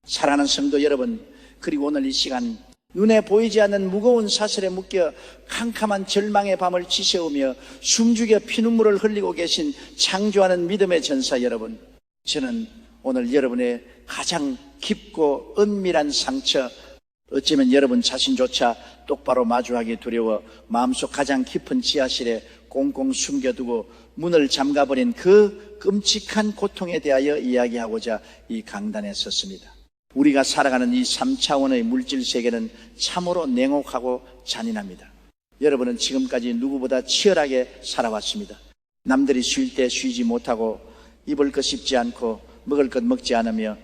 사랑하는 성도 여러분, 그리고 오늘 이 시간 눈에 보이지 않는 무거운 사슬에 묶여 캄캄한 절망의 밤을 지새우며 숨죽여 피눈물을 흘리고 계신 창조하는 믿음의 전사 여러분, 저는 오늘 여러분의 가장 깊고 은밀한 상처, 어쩌면 여러분 자신조차 똑바로 마주하기 두려워 마음속 가장 깊은 지하실에 꽁꽁 숨겨두고 문을 잠가버린 그 끔찍한 고통에 대하여 이야기하고자 이 강단에 섰습니다. 우리가 살아가는 이 3차원의 물질 세계는 참으로 냉혹하고 잔인합니다. 여러분은 지금까지 누구보다 치열하게 살아왔습니다. 남들이 쉴 때 쉬지 못하고 입을 것 입지 않고 먹을 것 먹지 않으며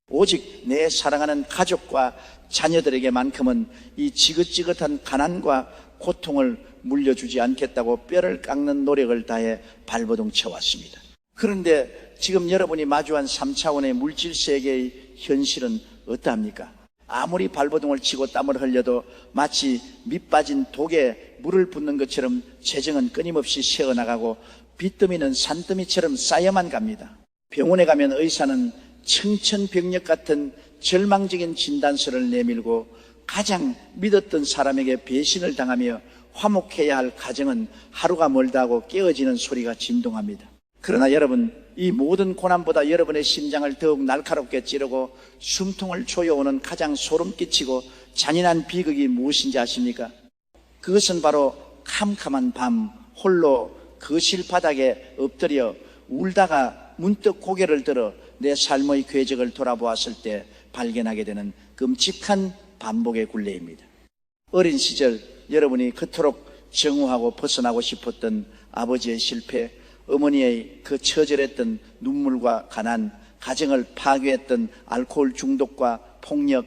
오직 내 사랑하는 가족과 자녀들에게만큼은 이 지긋지긋한 가난과 고통을 물려주지 않겠다고 뼈를 깎는 노력을 다해 발버둥 쳐왔습니다. 그런데 지금 여러분이 마주한 3차원의 물질 세계의 현실은 어떠합니까? 아무리 발버둥을 치고 땀을 흘려도 마치 밑 빠진 독에 물을 붓는 것처럼 재정은 끊임없이 새어나가고 빚더미는 산더미처럼 쌓여만 갑니다. 병원에 가면 의사는 청천벽력 같은 절망적인 진단서를 내밀고 가장 믿었던 사람에게 배신을 당하며 화목해야 할 가정은 하루가 멀다 하고 깨어지는 소리가 진동합니다. 그러나 여러분, 이 모든 고난보다 여러분의 심장을 더욱 날카롭게 찌르고 숨통을 조여오는 가장 소름 끼치고 잔인한 비극이 무엇인지 아십니까? 그것은 바로 캄캄한 밤 홀로 거실 바닥에 엎드려 울다가 문득 고개를 들어 내 삶의 궤적을 돌아보았을 때 발견하게 되는 끔찍한 반복의 굴레입니다. 어린 시절 여러분이 그토록 정우하고 벗어나고 싶었던 아버지의 실패, 어머니의 그 처절했던 눈물과 가난, 가정을 파괴했던 알코올 중독과 폭력,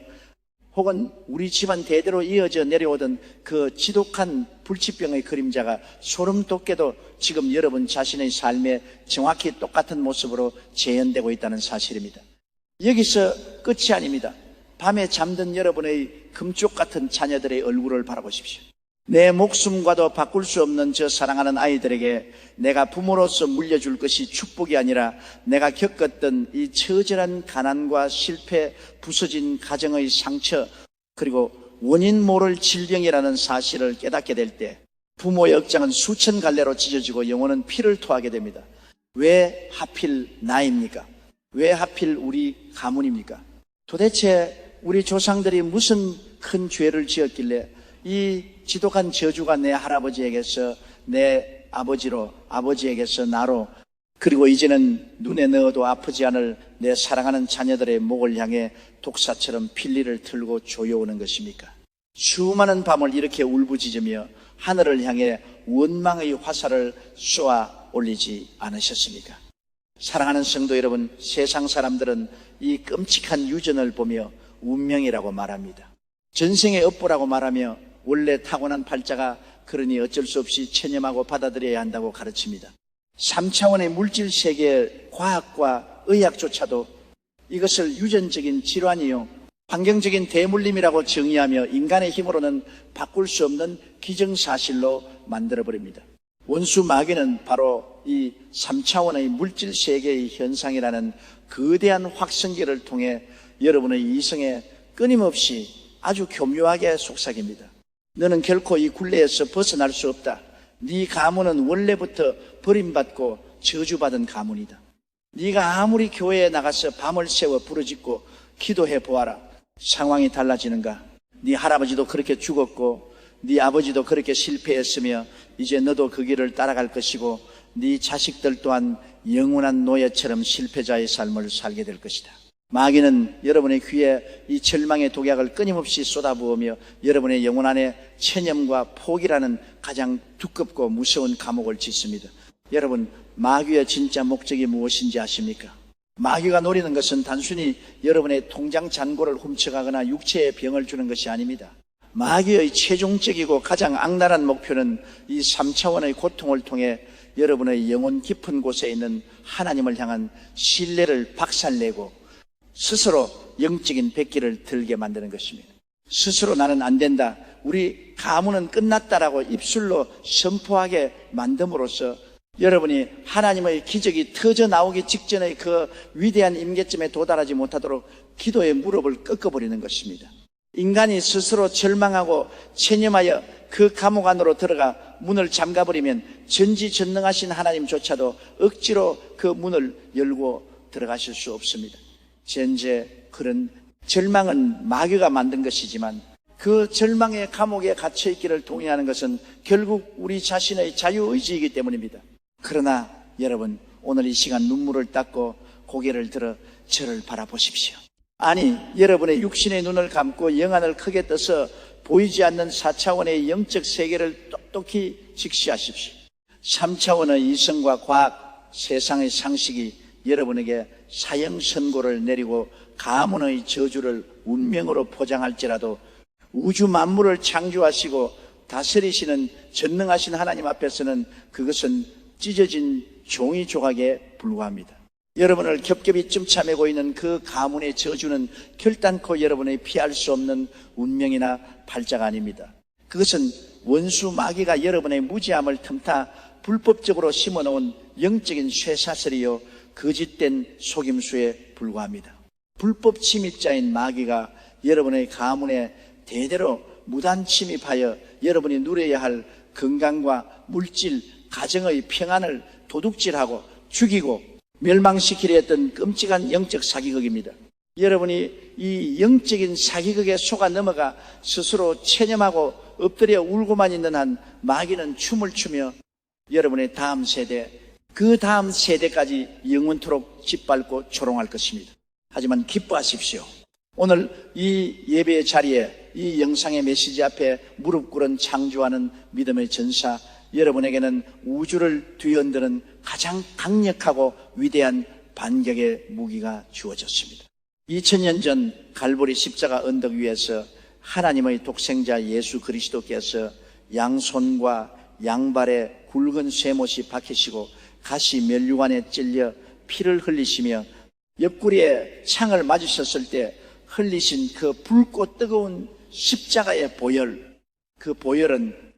혹은 우리 집안 대대로 이어져 내려오던 그 지독한 불치병의 그림자가 소름 돋게도 지금 여러분 자신의 삶에 정확히 똑같은 모습으로 재현되고 있다는 사실입니다. 여기서 끝이 아닙니다. 밤에 잠든 여러분의 금쪽 같은 자녀들의 얼굴을 바라보십시오. 내 목숨과도 바꿀 수 없는 저 사랑하는 아이들에게 내가 부모로서 물려줄 것이 축복이 아니라 내가 겪었던 이 처절한 가난과 실패, 부서진 가정의 상처, 그리고 원인 모를 질병이라는 사실을 깨닫게 될 때 부모의 억장은 수천 갈래로 찢어지고 영혼은 피를 토하게 됩니다. 왜 하필 나입니까? 왜 하필 우리 가문입니까? 도대체 우리 조상들이 무슨 큰 죄를 지었길래 이 지독한 저주가 내 할아버지에게서 내 아버지로, 아버지에게서 나로, 그리고 이제는 눈에 넣어도 아프지 않을 내 사랑하는 자녀들의 목을 향해 독사처럼 필리를 틀고 조여오는 것입니까? 수많은 밤을 이렇게 울부짖으며 하늘을 향해 원망의 화살을 쏘아 올리지 않으셨습니까? 사랑하는 성도 여러분, 세상 사람들은 이 끔찍한 유전을 보며 운명이라고 말합니다. 전생의 업보라고 말하며 원래 타고난 팔자가 그러니 어쩔 수 없이 체념하고 받아들여야 한다고 가르칩니다. 3차원의 물질 세계의 과학과 의학조차도 이것을 유전적인 질환이요, 환경적인 대물림이라고 정의하며 인간의 힘으로는 바꿀 수 없는 기정사실로 만들어버립니다. 원수 마귀는 바로 이 3차원의 물질 세계의 현상이라는 거대한 확성기를 통해 여러분의 이성에 끊임없이 아주 교묘하게 속삭입니다. 너는 결코 이 굴레에서 벗어날 수 없다. 네 가문은 원래부터 버림받고 저주받은 가문이다. 네가 아무리 교회에 나가서 밤을 새워 부르짖고 기도해 보아라. 상황이 달라지는가? 네 할아버지도 그렇게 죽었고 네 아버지도 그렇게 실패했으며 이제 너도 그 길을 따라갈 것이고 네 자식들 또한 영원한 노예처럼 실패자의 삶을 살게 될 것이다. 마귀는 여러분의 귀에 이 절망의 독약을 끊임없이 쏟아부으며 여러분의 영혼 안에 체념과 포기라는 가장 두껍고 무서운 감옥을 짓습니다. 여러분, 마귀의 진짜 목적이 무엇인지 아십니까? 마귀가 노리는 것은 단순히 여러분의 통장 잔고를 훔쳐가거나 육체에 병을 주는 것이 아닙니다. 마귀의 최종적이고 가장 악랄한 목표는 이 3차원의 고통을 통해 여러분의 영혼 깊은 곳에 있는 하나님을 향한 신뢰를 박살내고 스스로 영적인 백기를 들게 만드는 것입니다. 스스로 나는 안 된다, 우리 가문은 끝났다라고 입술로 선포하게 만듦으로써 여러분이 하나님의 기적이 터져 나오기 직전의 그 위대한 임계점에 도달하지 못하도록 기도의 무릎을 꺾어버리는 것입니다. 인간이 스스로 절망하고 체념하여 그 감옥 안으로 들어가 문을 잠가버리면 전지전능하신 하나님조차도 억지로 그 문을 열고 들어가실 수 없습니다. 현재 그런 절망은 마귀가 만든 것이지만 그 절망의 감옥에 갇혀있기를 동의하는 것은 결국 우리 자신의 자유의지이기 때문입니다. 그러나 여러분, 오늘 이 시간 눈물을 닦고 고개를 들어 저를 바라보십시오. 아니, 여러분의 육신의 눈을 감고 영안을 크게 떠서 보이지 않는 4차원의 영적 세계를 똑똑히 직시하십시오. 3차원의 이성과 과학, 세상의 상식이 여러분에게 사형 선고를 내리고 가문의 저주를 운명으로 포장할지라도 우주 만물을 창조하시고 다스리시는 전능하신 하나님 앞에서는 그것은 찢어진 종이 조각에 불과합니다. 여러분을 겹겹이 쯤차매고 있는 그 가문의 저주는 결단코 여러분이 피할 수 없는 운명이나 팔자가 아닙니다. 그것은 원수 마귀가 여러분의 무지함을 틈타 불법적으로 심어놓은 영적인 쇠사슬이요 거짓된 속임수에 불과합니다. 불법 침입자인 마귀가 여러분의 가문에 대대로 무단 침입하여 여러분이 누려야 할 건강과 물질, 가정의 평안을 도둑질하고 죽이고 멸망시키려 했던 끔찍한 영적 사기극입니다. 여러분이 이 영적인 사기극에 속아 넘어가 스스로 체념하고 엎드려 울고만 있는 한 마귀는 춤을 추며 여러분의 다음 세대, 그 다음 세대까지 영원토록 짓밟고 조롱할 것입니다. 하지만 기뻐하십시오. 오늘 이 예배의 자리에 이 영상의 메시지 앞에 무릎 꿇은 창조하는 믿음의 전사, 여러분에게는 우주를 뒤흔드는 가장 강력하고 위대한 반격의 무기가 주어졌습니다. 2000년 전 갈보리 십자가 언덕 위에서 하나님의 독생자 예수 그리스도께서 양손과 양발에 굵은 쇠못이 박히시고 가시 멸류관에 찔려 피를 흘리시며 옆구리에 창을 맞으셨을 때 흘리신 그 붉고 뜨거운 십자가의 보혈, 그 보혈은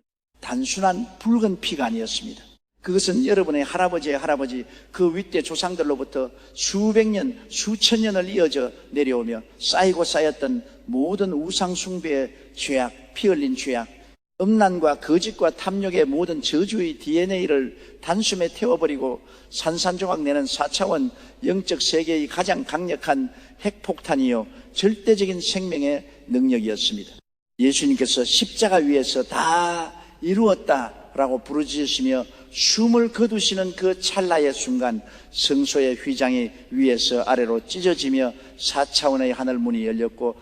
단순한 붉은 피가 아니었습니다. 그것은 여러분의 할아버지의 할아버지, 그 윗대 조상들로부터 수백 년, 수천 년을 이어져 내려오며 쌓이고 쌓였던 모든 우상 숭배의 죄악, 피 흘린 죄악, 음란과 거짓과 탐욕의 모든 저주의 DNA를 단숨에 태워버리고 산산조각 내는 4차원 영적 세계의 가장 강력한 핵폭탄이요 절대적인 생명의 능력이었습니다. 예수님께서 십자가 위에서 다 이루었다라고 부르짖으시며 숨을 거두시는 그 찰나의 순간 성소의 휘장이 위에서 아래로 찢어지며 4차원의 하늘문이 열렸고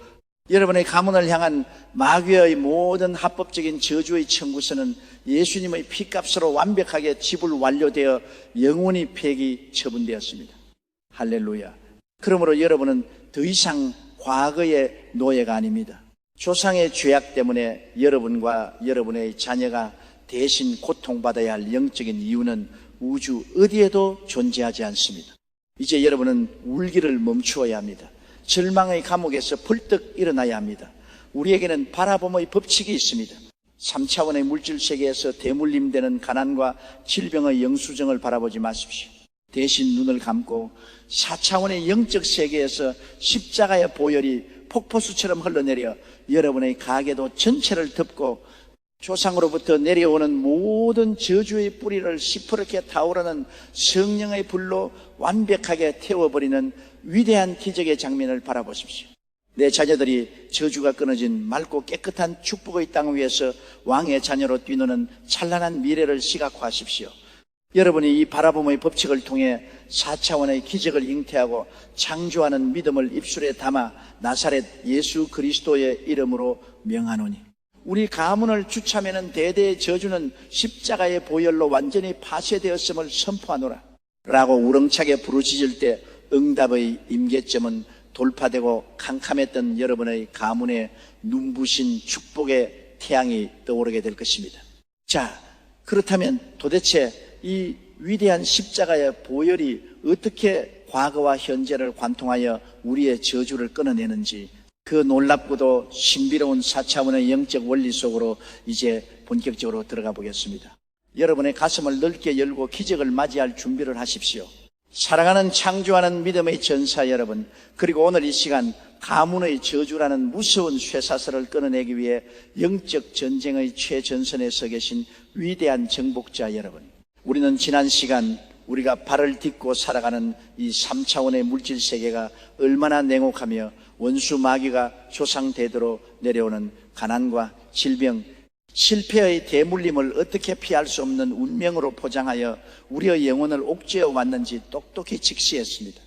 여러분의 가문을 향한 마귀의 모든 합법적인 저주의 청구서는 예수님의 피값으로 완벽하게 지불 완료되어 영원히 폐기 처분되었습니다. 할렐루야. 그러므로 여러분은 더 이상 과거의 노예가 아닙니다. 조상의 죄악 때문에 여러분과 여러분의 자녀가 대신 고통받아야 할 영적인 이유는 우주 어디에도 존재하지 않습니다. 이제 여러분은 울기를 멈추어야 합니다. 절망의 감옥에서 벌떡 일어나야 합니다. 우리에게는 바라봄의 법칙이 있습니다. 3차원의 물질 세계에서 대물림되는 가난과 질병의 영수증을 바라보지 마십시오. 대신 눈을 감고 4차원의 영적 세계에서 십자가의 보혈이 폭포수처럼 흘러내려 여러분의 가게도 전체를 덮고 조상으로부터 내려오는 모든 저주의 뿌리를 시퍼렇게 타오르는 성령의 불로 완벽하게 태워버리는 위대한 기적의 장면을 바라보십시오. 내 자녀들이 저주가 끊어진 맑고 깨끗한 축복의 땅 위에서 왕의 자녀로 뛰노는 찬란한 미래를 시각화하십시오. 여러분이 이 바라봄의 법칙을 통해 4차원의 기적을 잉태하고 창조하는 믿음을 입술에 담아 나사렛 예수 그리스도의 이름으로 명하노니 우리 가문을 주참하는 대대의 저주는 십자가의 보혈로 완전히 파쇄되었음을 선포하노라 라고 우렁차게 부르짖을 때 응답의 임계점은 돌파되고 캄캄했던 여러분의 가문에 눈부신 축복의 태양이 떠오르게 될 것입니다. 자, 그렇다면 도대체 이 위대한 십자가의 보혈이 어떻게 과거와 현재를 관통하여 우리의 저주를 끊어내는지 그 놀랍고도 신비로운 4차원의 영적 원리 속으로 이제 본격적으로 들어가 보겠습니다. 여러분의 가슴을 넓게 열고 기적을 맞이할 준비를 하십시오. 사랑하는 창조하는 믿음의 전사 여러분, 그리고 오늘 이 시간 가문의 저주라는 무서운 쇠사슬을 끊어내기 위해 영적 전쟁의 최전선에 서 계신 위대한 정복자 여러분, 우리는 지난 시간 우리가 발을 딛고 살아가는 이 3차원의 물질 세계가 얼마나 냉혹하며 원수 마귀가 조상 대대로 내려오는 가난과 질병, 실패의 대물림을 어떻게 피할 수 없는 운명으로 포장하여 우리의 영혼을 옥죄어 왔는지 똑똑히 직시했습니다.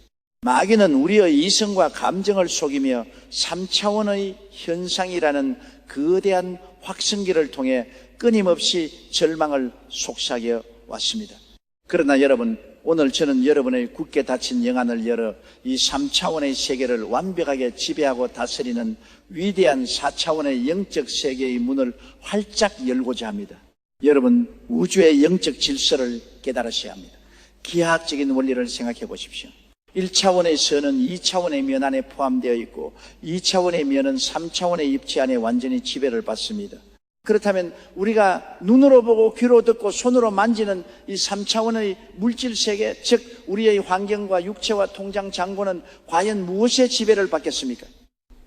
마귀는 우리의 이성과 감정을 속이며 3차원의 현상이라는 거대한 확성기를 통해 끊임없이 절망을 속삭여 왔습니다. 그러나 여러분, 오늘 저는 여러분의 굳게 닫힌 영안을 열어 이 3차원의 세계를 완벽하게 지배하고 다스리는 위대한 4차원의 영적 세계의 문을 활짝 열고자 합니다. 여러분, 우주의 영적 질서를 깨달으셔야 합니다. 기하학적인 원리를 생각해 보십시오. 1차원의 선은 2차원의 면 안에 포함되어 있고 2차원의 면은 3차원의 입체 안에 완전히 지배를 받습니다. 그렇다면 우리가 눈으로 보고 귀로 듣고 손으로 만지는 이 3차원의 물질 세계, 즉 우리의 환경과 육체와 통장 잔고는 과연 무엇의 지배를 받겠습니까?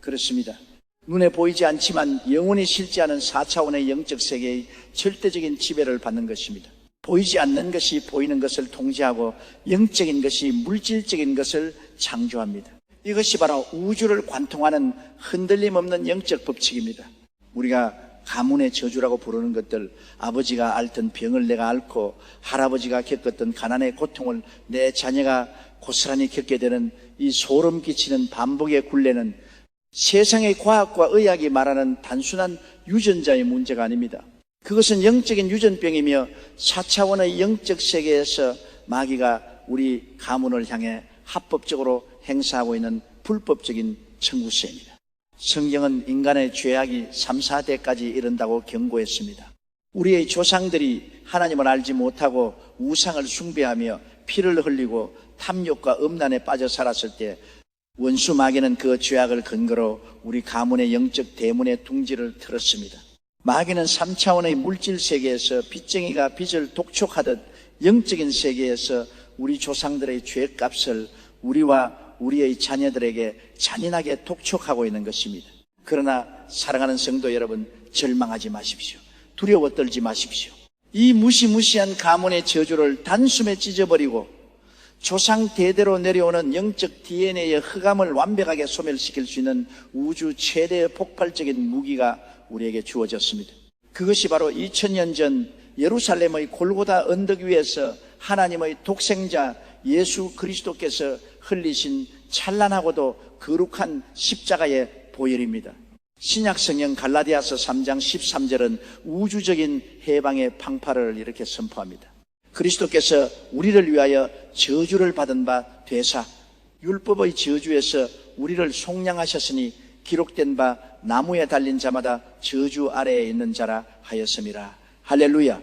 그렇습니다. 눈에 보이지 않지만 영원히 실제하는 4차원의 영적 세계의 절대적인 지배를 받는 것입니다. 보이지 않는 것이 보이는 것을 통제하고 영적인 것이 물질적인 것을 창조합니다. 이것이 바로 우주를 관통하는 흔들림 없는 영적 법칙입니다. 우리가 가문의 저주라고 부르는 것들, 아버지가 앓던 병을 내가 앓고 할아버지가 겪었던 가난의 고통을 내 자녀가 고스란히 겪게 되는 이 소름 끼치는 반복의 굴레는 세상의 과학과 의학이 말하는 단순한 유전자의 문제가 아닙니다. 그것은 영적인 유전병이며 4차원의 영적 세계에서 마귀가 우리 가문을 향해 합법적으로 행사하고 있는 불법적인 청구세입니다. 성경은 인간의 죄악이 3, 4대까지 이른다고 경고했습니다. 우리의 조상들이 하나님을 알지 못하고 우상을 숭배하며 피를 흘리고 탐욕과 음란에 빠져 살았을 때 원수 마귀는 그 죄악을 근거로 우리 가문의 영적 대문의 둥지를 틀었습니다. 마귀는 3차원의 물질 세계에서 빚쟁이가 빚을 독촉하듯 영적인 세계에서 우리 조상들의 죄값을 우리와 우리의 자녀들에게 잔인하게 독촉하고 있는 것입니다. 그러나 사랑하는 성도 여러분, 절망하지 마십시오. 두려워 떨지 마십시오. 이 무시무시한 가문의 저주를 단숨에 찢어버리고 조상 대대로 내려오는 영적 DNA의 흑암을 완벽하게 소멸시킬 수 있는 우주 최대의 폭발적인 무기가 우리에게 주어졌습니다. 그것이 바로 2000년 전 예루살렘의 골고다 언덕 위에서 하나님의 독생자 예수 그리스도께서 흘리신 찬란하고도 거룩한 십자가의 보혈입니다. 신약성경 갈라디아서 3장 13절은 우주적인 해방의 방파를 이렇게 선포합니다. 그리스도께서 우리를 위하여 저주를 받은 바 되사 율법의 저주에서 우리를 속량하셨으니 기록된 바 나무에 달린 자마다 저주 아래에 있는 자라 하였음이라. 할렐루야.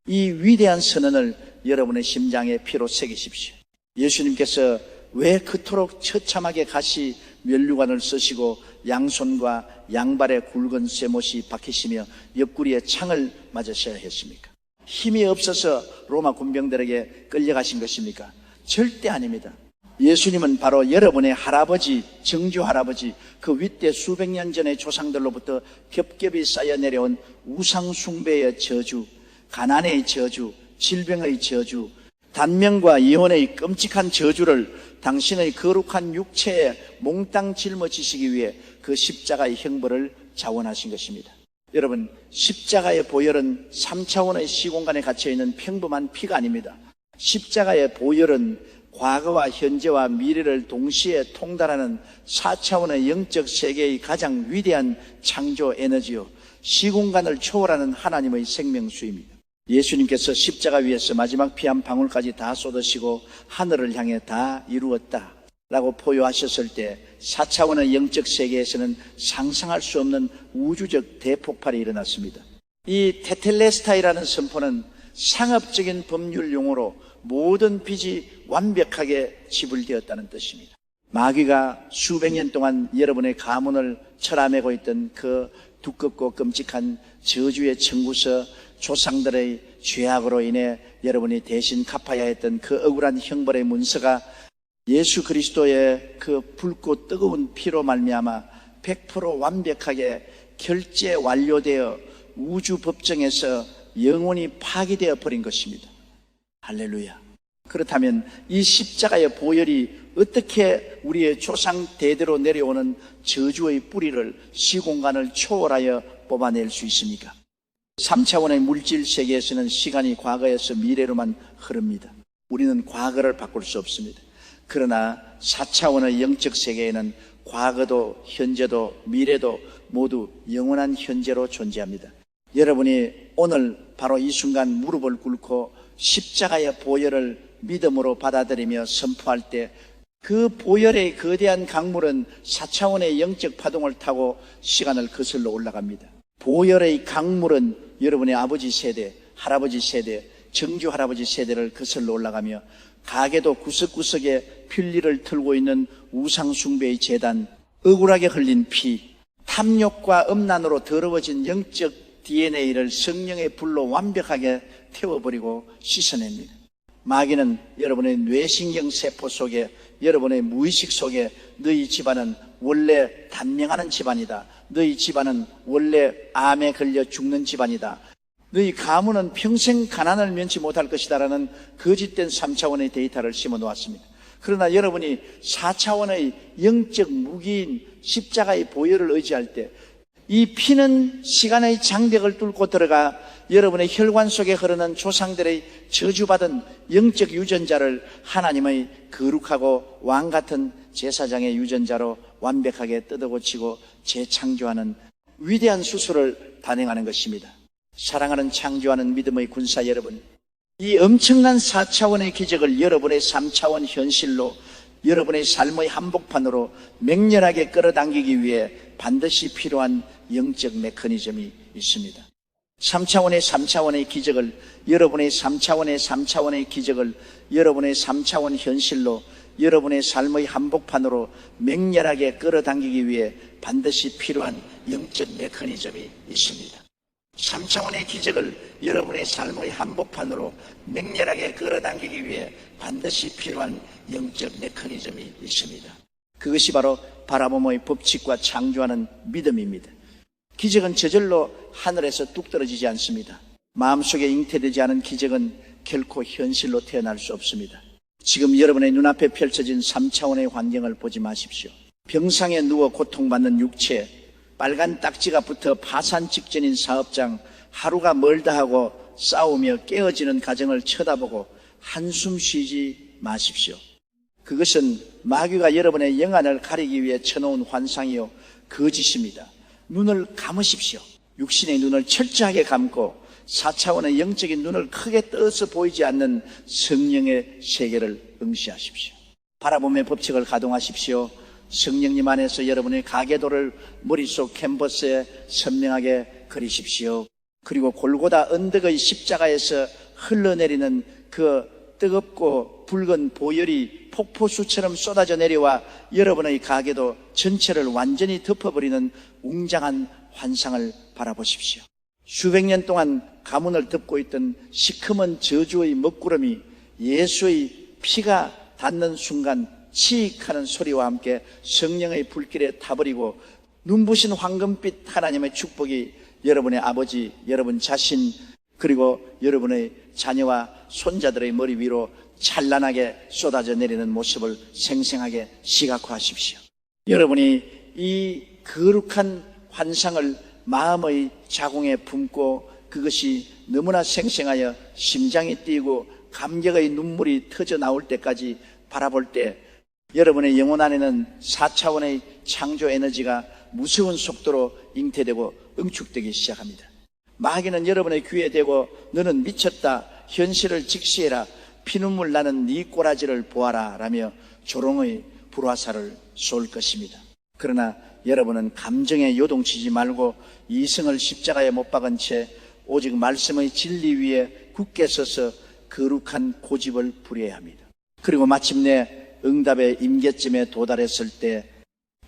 이 위대한 선언을 여러분의 심장에 피로 새기십시오. 예수님께서 왜 그토록 처참하게 가시 면류관을 쓰시고 양손과 양발에 굵은 쇠못이 박히시며 옆구리에 창을 맞으셔야 했습니까? 힘이 없어서 로마 군병들에게 끌려가신 것입니까? 절대 아닙니다. 예수님은 바로 여러분의 할아버지, 정주 할아버지, 그 윗대 수백 년 전의 조상들로부터 겹겹이 쌓여 내려온 우상 숭배의 저주, 가난의 저주, 질병의 저주, 단명과 이혼의 끔찍한 저주를 당신의 거룩한 육체에 몽땅 짊어지시기 위해 그 십자가의 형벌을 자원하신 것입니다. 여러분, 십자가의 보혈은 3차원의 시공간에 갇혀있는 평범한 피가 아닙니다. 십자가의 보혈은 과거와 현재와 미래를 동시에 통달하는 4차원의 영적 세계의 가장 위대한 창조 에너지요, 시공간을 초월하는 하나님의 생명수입니다. 예수님께서 십자가 위에서 마지막 피 한 방울까지 다 쏟으시고 하늘을 향해 다 이루었다 라고 포효하셨을 때 4차원의 영적 세계에서는 상상할 수 없는 우주적 대폭발이 일어났습니다. 이 테텔레스타이라는 선포는 상업적인 법률 용어로 모든 빚이 완벽하게 지불되었다는 뜻입니다. 마귀가 수백 년 동안 여러분의 가문을 철아매고 있던 그 두껍고 끔찍한 저주의 청구서 조상들의 죄악으로 인해 여러분이 대신 갚아야 했던 그 억울한 형벌의 문서가 예수 그리스도의 그 붉고 뜨거운 피로 말미암아 100% 완벽하게 결제 완료되어 우주 법정에서 영원히 파기되어 버린 것입니다. 할렐루야. 그렇다면 이 십자가의 보혈이 어떻게 우리의 조상 대대로 내려오는 저주의 뿌리를 시공간을 초월하여 뽑아낼 수 있습니까? 3차원의 물질 세계에서는 시간이 과거에서 미래로만 흐릅니다. 우리는 과거를 바꿀 수 없습니다. 그러나 4차원의 영적 세계에는 과거도 현재도 미래도 모두 영원한 현재로 존재합니다. 여러분이 오늘 바로 이 순간 무릎을 꿇고 십자가의 보혈을 믿음으로 받아들이며 선포할 때 그 보혈의 거대한 강물은 4차원의 영적 파동을 타고 시간을 거슬러 올라갑니다. 보혈의 강물은 여러분의 아버지 세대, 할아버지 세대, 정주 할아버지 세대를 거슬러 올라가며 가게도 구석구석에 필리를 틀고 있는 우상숭배의 제단, 억울하게 흘린 피, 탐욕과 음란으로 더러워진 영적 DNA를 성령의 불로 완벽하게 태워버리고 씻어냅니다. 마귀는 여러분의 뇌신경 세포 속에, 여러분의 무의식 속에 너희 집안은 원래 단명하는 집안이다. 너희 집안은 원래 암에 걸려 죽는 집안이다. 너희 가문은 평생 가난을 면치 못할 것이다라는 거짓된 3차원의 데이터를 심어 놓았습니다. 그러나 여러분이 4차원의 영적 무기인 십자가의 보혈을 의지할 때 이 피는 시간의 장벽을 뚫고 들어가 여러분의 혈관 속에 흐르는 조상들의 저주받은 영적 유전자를 하나님의 거룩하고 왕같은 제사장의 유전자로 완벽하게 뜯어고치고 재창조하는 위대한 수술을 단행하는 것입니다. 사랑하는 창조하는 믿음의 군사 여러분, 이 엄청난 4차원의 기적을 여러분의 3차원 현실로, 여러분의 삶의 한복판으로 맹렬하게 끌어당기기 위해 반드시 필요한 영적 메커니즘이 있습니다. 3차원의 기적을, 여러분의 3차원의 기적을 여러분의 3차원 현실로, 여러분의 삶의 한복판으로 맹렬하게 끌어당기기 위해 반드시 필요한 영적 메커니즘이 있습니다. 3차원의 기적을 여러분의 삶의 한복판으로 맹렬하게 끌어당기기 위해 반드시 필요한 영적 메커니즘이 있습니다. 그것이 바로 바라봄의 법칙과 창조하는 믿음입니다. 기적은 저절로 하늘에서 뚝 떨어지지 않습니다. 마음속에 잉태되지 않은 기적은 결코 현실로 태어날 수 없습니다. 지금 여러분의 눈앞에 펼쳐진 3차원의 환경을 보지 마십시오. 병상에 누워 고통받는 육체, 빨간 딱지가 붙어 파산 직전인 사업장, 하루가 멀다 하고 싸우며 깨어지는 가정을 쳐다보고 한숨 쉬지 마십시오. 그것은 마귀가 여러분의 영안을 가리기 위해 쳐놓은 환상이요 거짓입니다. 눈을 감으십시오. 육신의 눈을 철저하게 감고 4차원의 영적인 눈을 크게 떠서 보이지 않는 성령의 세계를 응시하십시오. 바라봄의 법칙을 가동하십시오. 성령님 안에서 여러분의 가계도를 머릿속 캔버스에 선명하게 그리십시오. 그리고 골고다 언덕의 십자가에서 흘러내리는 그 뜨겁고 붉은 보혈이 폭포수처럼 쏟아져 내려와 여러분의 가계도 전체를 완전히 덮어버리는 웅장한 환상을 바라보십시오. 수백 년 동안 가문을 덮고 있던 시커먼 저주의 먹구름이 예수의 피가 닿는 순간 치익하는 소리와 함께 성령의 불길에 타버리고 눈부신 황금빛 하나님의 축복이 여러분의 아버지, 여러분 자신, 그리고 여러분의 자녀와 손자들의 머리 위로 찬란하게 쏟아져 내리는 모습을 생생하게 시각화하십시오. 여러분이 이 거룩한 환상을 마음의 자궁에 품고 그것이 너무나 생생하여 심장이 뛰고 감격의 눈물이 터져 나올 때까지 바라볼 때 여러분의 영혼 안에는 4차원의 창조 에너지가 무서운 속도로 잉태되고 응축되기 시작합니다. 마귀는 여러분의 귀에 대고 너는 미쳤다, 현실을 직시해라, 피눈물 나는 네 꼬라지를 보아라 라며 조롱의 불화살을 쏠 것입니다. 그러나 여러분은 감정에 요동치지 말고 이성을 십자가에 못 박은 채 오직 말씀의 진리 위에 굳게 서서 거룩한 고집을 부려야 합니다. 그리고 마침내 응답의 임계점에 도달했을 때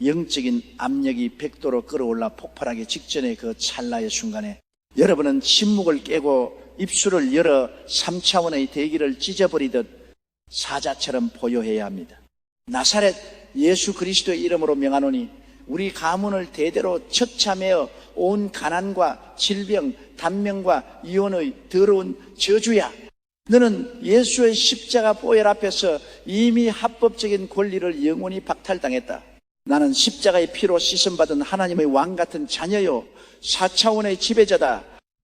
영적인 압력이 100도로 끌어올라 폭발하기 직전의 그 찰나의 순간에 여러분은 침묵을 깨고 입술을 열어 3차원의 대기를 찢어버리듯 사자처럼 보여해야 합니다. 나사렛 예수 그리스도의 이름으로 명하노니 우리 가문을 대대로 처참하여 온 가난과 질병, 단명과 이혼의 더러운 저주야. 너는 예수의 십자가 보혈 앞에서 이미 합법적인 권리를 영원히 박탈당했다. 나는 십자가의 피로 씻음받은 하나님의 왕 같은 자녀요 4차원의 지배자다.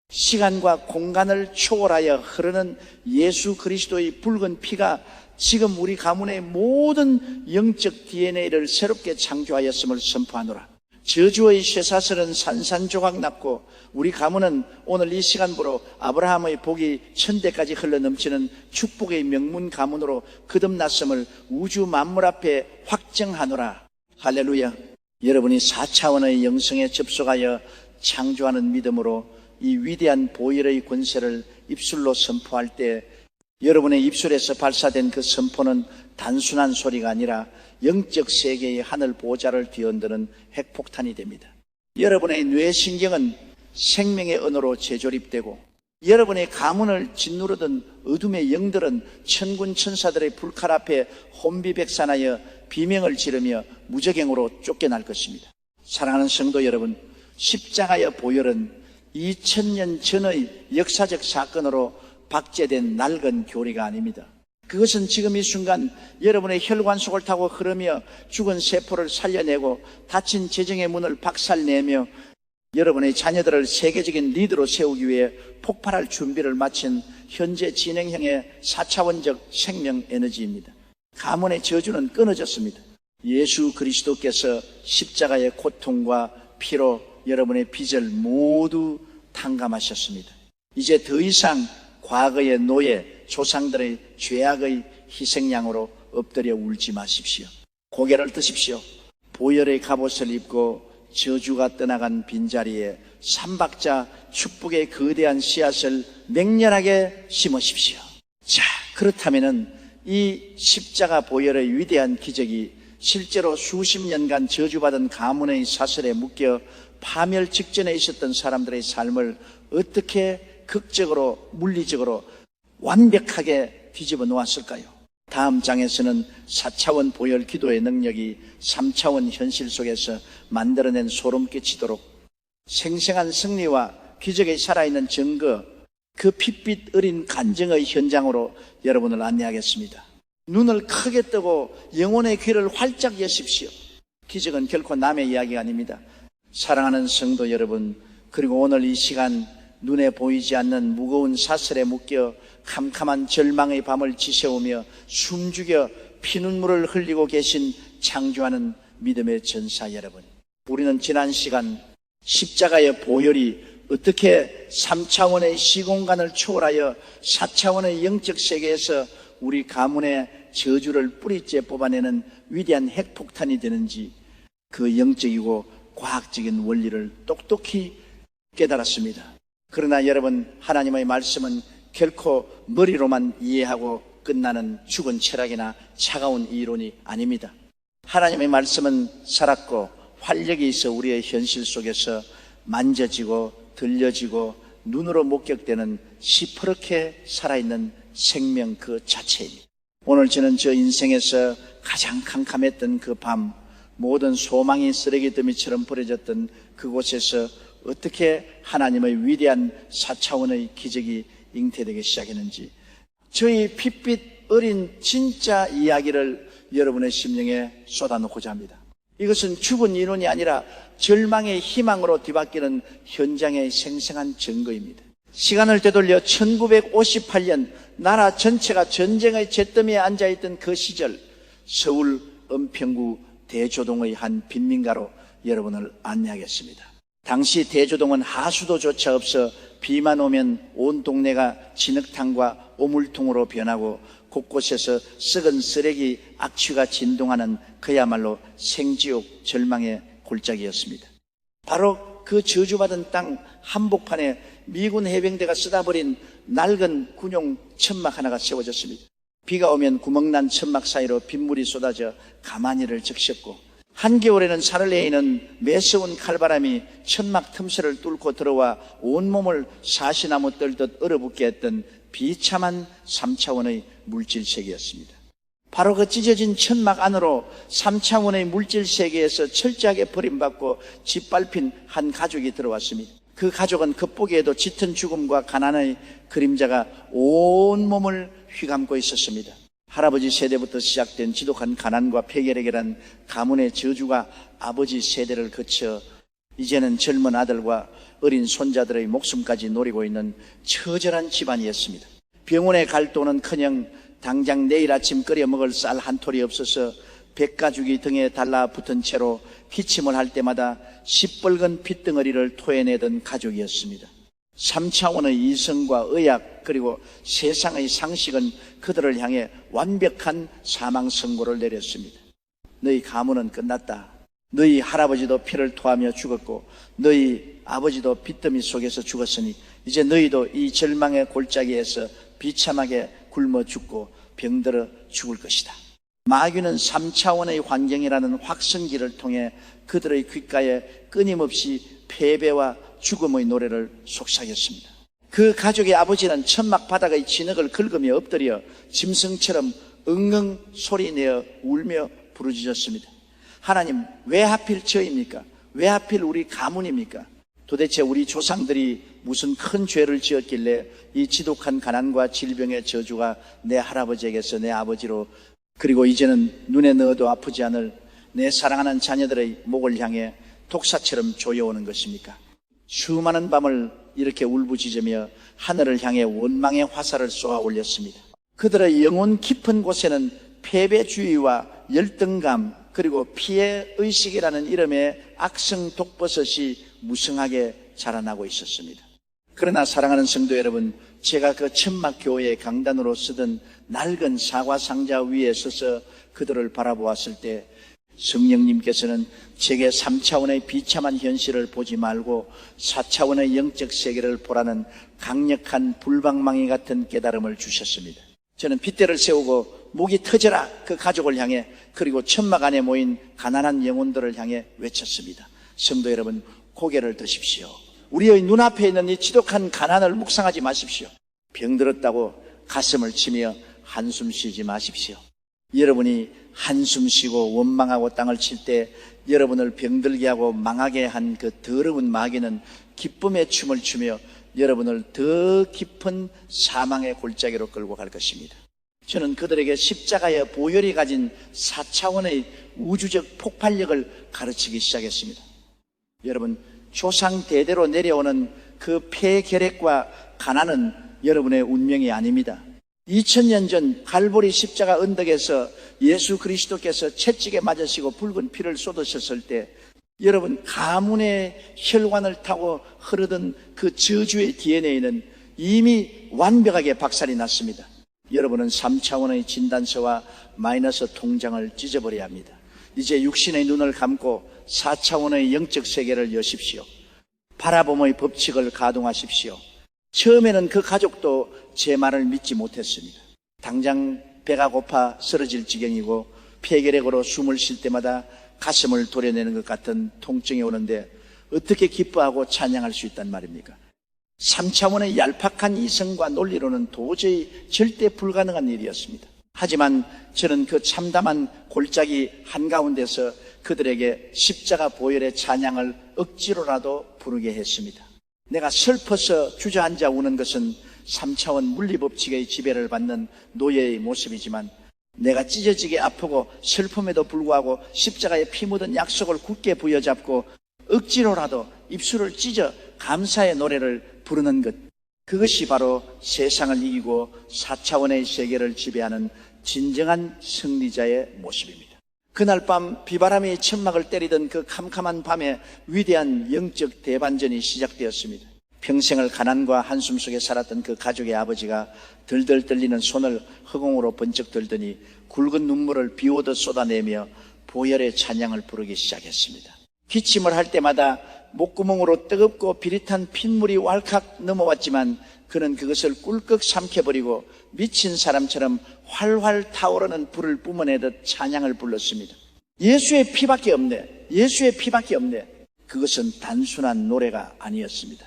시간과 공간을 초월하여 흐르는 예수 그리스도의 붉은 피가 지금 우리 가문의 모든 영적 DNA를 새롭게 창조하였음을 선포하노라. 저주의 쇠사슬은 산산조각 났고 우리 가문은 오늘 이 시간부로 아브라함의 복이 천대까지 흘러넘치는 축복의 명문 가문으로 거듭났음을 우주 만물 앞에 확정하노라. 할렐루야. 여러분이 4차원의 영성에 접속하여 창조하는 믿음으로 이 위대한 보혈의 권세를 입술로 선포할 때 여러분의 입술에서 발사된 그 선포는 단순한 소리가 아니라 영적 세계의 하늘 보좌를 뒤흔드는 핵폭탄이 됩니다. 여러분의 뇌신경은 생명의 언어로 재조립되고 여러분의 가문을 짓누르던 어둠의 영들은 천군 천사들의 불칼 앞에 혼비백산하여 비명을 지르며 무저갱으로 쫓겨날 것입니다. 사랑하는 성도 여러분, 십자가의 보혈은 2000년 전의 역사적 사건으로 박제된 낡은 교리가 아닙니다. 그것은 지금 이 순간 여러분의 혈관 속을 타고 흐르며 죽은 세포를 살려내고 닫힌 재정의 문을 박살내며 여러분의 자녀들을 세계적인 리더로 세우기 위해 폭발할 준비를 마친 현재 진행형의 4차원적 생명 에너지입니다. 가문의 저주는 끊어졌습니다. 예수 그리스도께서 십자가의 고통과 피로 여러분의 빚을 모두 탕감하셨습니다. 이제 더 이상 과거의 노예, 조상들의 죄악의 희생양으로 엎드려 울지 마십시오. 고개를 드십시오. 보혈의 갑옷을 입고 저주가 떠나간 빈자리에 삼박자 축복의 거대한 씨앗을 맹렬하게 심으십시오. 자, 그렇다면은 이 십자가 보혈의 위대한 기적이 실제로 수십 년간 저주받은 가문의 사슬에 묶여 파멸 직전에 있었던 사람들의 삶을 어떻게 극적으로 물리적으로 완벽하게 뒤집어 놓았을까요? 다음 장에서는 4차원 보혈 기도의 능력이 3차원 현실 속에서 만들어낸 소름 끼치도록 생생한 승리와 기적에 살아있는 증거, 그 핏빛 어린 간증의 현장으로 여러분을 안내하겠습니다. 눈을 크게 뜨고 영혼의 귀를 활짝 여십시오. 기적은 결코 남의 이야기가 아닙니다. 사랑하는 성도 여러분, 그리고 오늘 이 시간 눈에 보이지 않는 무거운 사슬에 묶여 캄캄한 절망의 밤을 지새우며 숨죽여 피눈물을 흘리고 계신 창조하는 믿음의 전사 여러분, 우리는 지난 시간 십자가의 보혈이 어떻게 3차원의 시공간을 초월하여 4차원의 영적 세계에서 우리 가문의 저주를 뿌리째 뽑아내는 위대한 핵폭탄이 되는지 그 영적이고 과학적인 원리를 똑똑히 깨달았습니다. 그러나 여러분, 하나님의 말씀은 결코 머리로만 이해하고 끝나는 죽은 철학이나 차가운 이론이 아닙니다. 하나님의 말씀은 살았고 활력이 있어 우리의 현실 속에서 만져지고 들려지고 눈으로 목격되는 시퍼렇게 살아있는 생명 그 자체입니다. 오늘 저는 저 인생에서 가장 캄캄했던 그 밤, 모든 소망이 쓰레기 더미처럼 버려졌던 그곳에서 어떻게 하나님의 위대한 4차원의 기적이 잉태되기 시작했는지, 저희 핏빛 어린 진짜 이야기를 여러분의 심령에 쏟아놓고자 합니다. 이것은 죽은 인원이 아니라 절망의 희망으로 뒤바뀌는 현장의 생생한 증거입니다. 시간을 되돌려 1958년 나라 전체가 전쟁의 잿더미에 앉아있던 그 시절, 서울 은평구 대조동의 한 빈민가로 여러분을 안내하겠습니다. 당시 대조동은 하수도조차 없어 비만 오면 온 동네가 진흙탕과 오물통으로 변하고 곳곳에서 썩은 쓰레기 악취가 진동하는 그야말로 생지옥 절망의 골짜기였습니다. 바로 그 저주받은 땅 한복판에 미군 해병대가 쏟아버린 낡은 군용 천막 하나가 세워졌습니다. 비가 오면 구멍난 천막 사이로 빗물이 쏟아져 가만히를 적셨고, 한겨울에는 산을 내이는 매서운 칼바람이 천막 틈새를 뚫고 들어와 온몸을 사시나무 떨듯 얼어붙게 했던 비참한 3차원의 물질세계였습니다. 바로 그 찢어진 천막 안으로 3차원의 물질세계에서 철저하게 버림받고 짓밟힌 한 가족이 들어왔습니다. 그 가족은 겉보기에도 짙은 죽음과 가난의 그림자가 온몸을 휘감고 있었습니다. 할아버지 세대부터 시작된 지독한 가난과 폐결핵이란 가문의 저주가 아버지 세대를 거쳐 이제는 젊은 아들과 어린 손자들의 목숨까지 노리고 있는 처절한 집안이었습니다. 병원에 갈 돈은커녕 당장 내일 아침 끓여 먹을 쌀 한 톨이 없어서 백가죽이 등에 달라붙은 채로 기침을 할 때마다 시뻘건 핏덩어리를 토해내던 가족이었습니다. 3차원의 이성과 의학 그리고 세상의 상식은 그들을 향해 완벽한 사망 선고를 내렸습니다. 너희 가문은 끝났다. 너희 할아버지도 피를 토하며 죽었고 너희 아버지도 빚더미 속에서 죽었으니 이제 너희도 이 절망의 골짜기에서 비참하게 굶어 죽고 병들어 죽을 것이다. 마귀는 3차원의 환경이라는 확성기를 통해 그들의 귓가에 끊임없이 패배와 죽음의 노래를 속삭였습니다. 그 가족의 아버지는 천막 바닥의 진흙을 긁으며 엎드려 짐승처럼 엉엉 소리내어 울며 부르짖었습니다. 하나님, 왜 하필 저입니까? 왜 하필 우리 가문입니까? 도대체 우리 조상들이 무슨 큰 죄를 지었길래 이 지독한 가난과 질병의 저주가 내 할아버지에게서 내 아버지로 그리고 이제는 눈에 넣어도 아프지 않을 내 사랑하는 자녀들의 목을 향해 독사처럼 조여오는 것입니까? 수많은 밤을 이렇게 울부짖으며 하늘을 향해 원망의 화살을 쏘아 올렸습니다. 그들의 영혼 깊은 곳에는 패배주의와 열등감 그리고 피해의식이라는 이름의 악성 독버섯이 무성하게 자라나고 있었습니다. 그러나 사랑하는 성도 여러분, 제가 그 천막 교회의 강단으로 쓰던 낡은 사과 상자 위에 서서 그들을 바라보았을 때 성령님께서는 제게 3차원의 비참한 현실을 보지 말고 4차원의 영적 세계를 보라는 강력한 불방망이 같은 깨달음을 주셨습니다. 저는 빗대를 세우고 목이 터져라 그 가족을 향해 그리고 천막 안에 모인 가난한 영혼들을 향해 외쳤습니다. 성도 여러분, 고개를 드십시오. 우리의 눈앞에 있는 이 지독한 가난을 묵상하지 마십시오. 병들었다고 가슴을 치며 한숨 쉬지 마십시오. 여러분이 한숨 쉬고 원망하고 땅을 칠 때 여러분을 병들게 하고 망하게 한 그 더러운 마귀는 기쁨의 춤을 추며 여러분을 더 깊은 사망의 골짜기로 끌고 갈 것입니다. 저는 그들에게 십자가의 보혈이 가진 4차원의 우주적 폭발력을 가르치기 시작했습니다. 여러분, 조상 대대로 내려오는 그 폐결핵과 가난은 여러분의 운명이 아닙니다. 2000년 전 갈보리 십자가 언덕에서 예수 그리스도께서 채찍에 맞으시고 붉은 피를 쏟으셨을 때 여러분 가문의 혈관을 타고 흐르던 그 저주의 DNA는 이미 완벽하게 박살이 났습니다. 여러분은 3차원의 진단서와 마이너스 통장을 찢어버려야 합니다. 이제 육신의 눈을 감고 4차원의 영적 세계를 여십시오. 바라봄의 법칙을 가동하십시오. 처음에는 그 가족도 제 말을 믿지 못했습니다. 당장 배가 고파 쓰러질 지경이고 폐결핵으로 숨을 쉴 때마다 가슴을 도려내는 것 같은 통증이 오는데 어떻게 기뻐하고 찬양할 수 있단 말입니까? 3차원의 얄팍한 이성과 논리로는 도저히 절대 불가능한 일이었습니다. 하지만 저는 그 참담한 골짜기 한가운데서 그들에게 십자가 보혈의 찬양을 억지로라도 부르게 했습니다. 내가 슬퍼서 주저앉아 우는 것은 3차원 물리법칙의 지배를 받는 노예의 모습이지만 내가 찢어지게 아프고 슬픔에도 불구하고 십자가에 피 묻은 약속을 굳게 부여잡고 억지로라도 입술을 찢어 감사의 노래를 부르는 것, 그것이 바로 세상을 이기고 4차원의 세계를 지배하는 진정한 승리자의 모습입니다. 그날 밤 비바람이 천막을 때리던 그 캄캄한 밤에 위대한 영적 대반전이 시작되었습니다. 평생을 가난과 한숨 속에 살았던 그 가족의 아버지가 들들 떨리는 손을 허공으로 번쩍 들더니 굵은 눈물을 비오듯 쏟아내며 보혈의 찬양을 부르기 시작했습니다. 기침을 할 때마다 목구멍으로 뜨겁고 비릿한 핏물이 왈칵 넘어왔지만 그는 그것을 꿀꺽 삼켜버리고 미친 사람처럼 활활 타오르는 불을 뿜어내듯 찬양을 불렀습니다. 예수의 피밖에 없네. 예수의 피밖에 없네. 그것은 단순한 노래가 아니었습니다.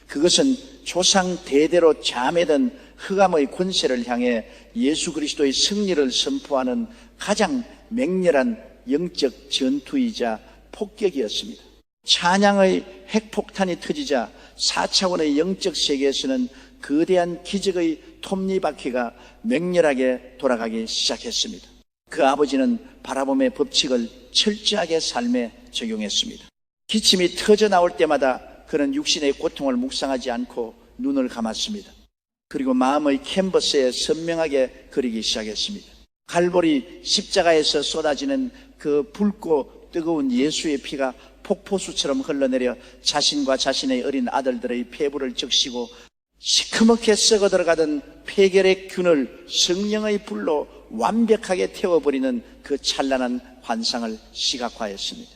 그것은 조상 대대로 잠에든 흑암의 권세를 향해 예수 그리스도의 승리를 선포하는 가장 맹렬한 영적 전투이자 폭격이었습니다. 찬양의 핵폭탄이 터지자 4차원의 영적 세계에서는 거대한 기적의 톱니바퀴가 맹렬하게 돌아가기 시작했습니다. 그 아버지는 바라봄의 법칙을 철저하게 삶에 적용했습니다. 기침이 터져 나올 때마다 그는 육신의 고통을 묵상하지 않고 눈을 감았습니다. 그리고 마음의 캔버스에 선명하게 그리기 시작했습니다. 갈보리 십자가에서 쏟아지는 그 붉고 뜨거운 예수의 피가 폭포수처럼 흘러내려 자신과 자신의 어린 아들들의 폐부를 적시고 시커멓게 썩어 들어가던 폐결의 균을 성령의 불로 완벽하게 태워버리는 그 찬란한 환상을 시각화했습니다.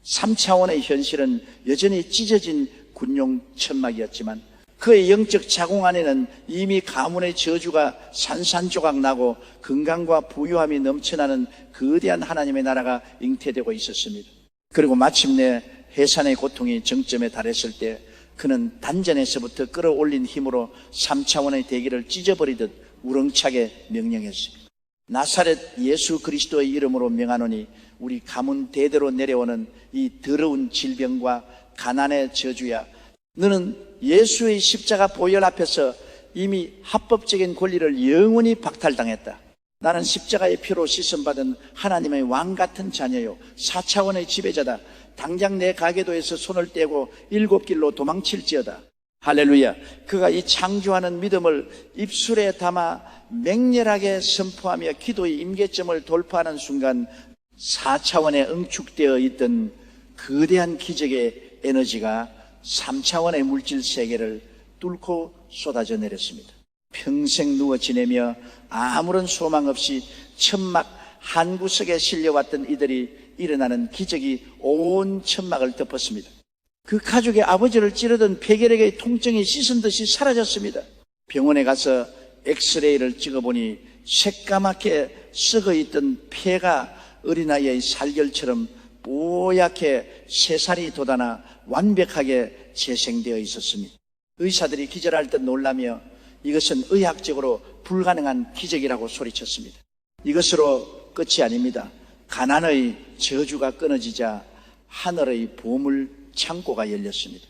3차원의 현실은 여전히 찢어진 군용 천막이었지만 그의 영적 자궁 안에는 이미 가문의 저주가 산산조각 나고 건강과 부유함이 넘쳐나는 거대한 하나님의 나라가 잉태되고 있었습니다. 그리고 마침내 해산의 고통이 정점에 달했을 때 그는 단전에서부터 끌어올린 힘으로 3차원의 대기를 찢어버리듯 우렁차게 명령했습니다. 나사렛 예수 그리스도의 이름으로 명하노니 우리 가문 대대로 내려오는 이 더러운 질병과 가난의 저주야, 너는 예수의 십자가 보혈 앞에서 이미 합법적인 권리를 영원히 박탈당했다. 나는 십자가의 피로 씻음받은 하나님의 왕 같은 자녀요, 4차원의 지배자다. 당장 내 가계도에서 손을 떼고 7길로 도망칠지어다. 할렐루야. 그가 이 창조하는 믿음을 입술에 담아 맹렬하게 선포하며 기도의 임계점을 돌파하는 순간 4차원에 응축되어 있던 거대한 기적의 에너지가 3차원의 물질 세계를 뚫고 쏟아져 내렸습니다. 평생 누워 지내며 아무런 소망 없이 천막 한 구석에 실려왔던 이들이 일어나는 기적이 온 천막을 덮었습니다. 그 가족의 아버지를 찌르던 폐결핵의 통증이 씻은 듯이 사라졌습니다. 병원에 가서 엑스레이를 찍어보니 새까맣게 썩어있던 폐가 어린아이의 살결처럼 뽀얗게 새살이 돋아나 완벽하게 재생되어 있었습니다. 의사들이 기절할 듯 놀라며 이것은 의학적으로 불가능한 기적이라고 소리쳤습니다. 이것으로 끝이 아닙니다. 가난의 저주가 끊어지자 하늘의 보물 창고가 열렸습니다.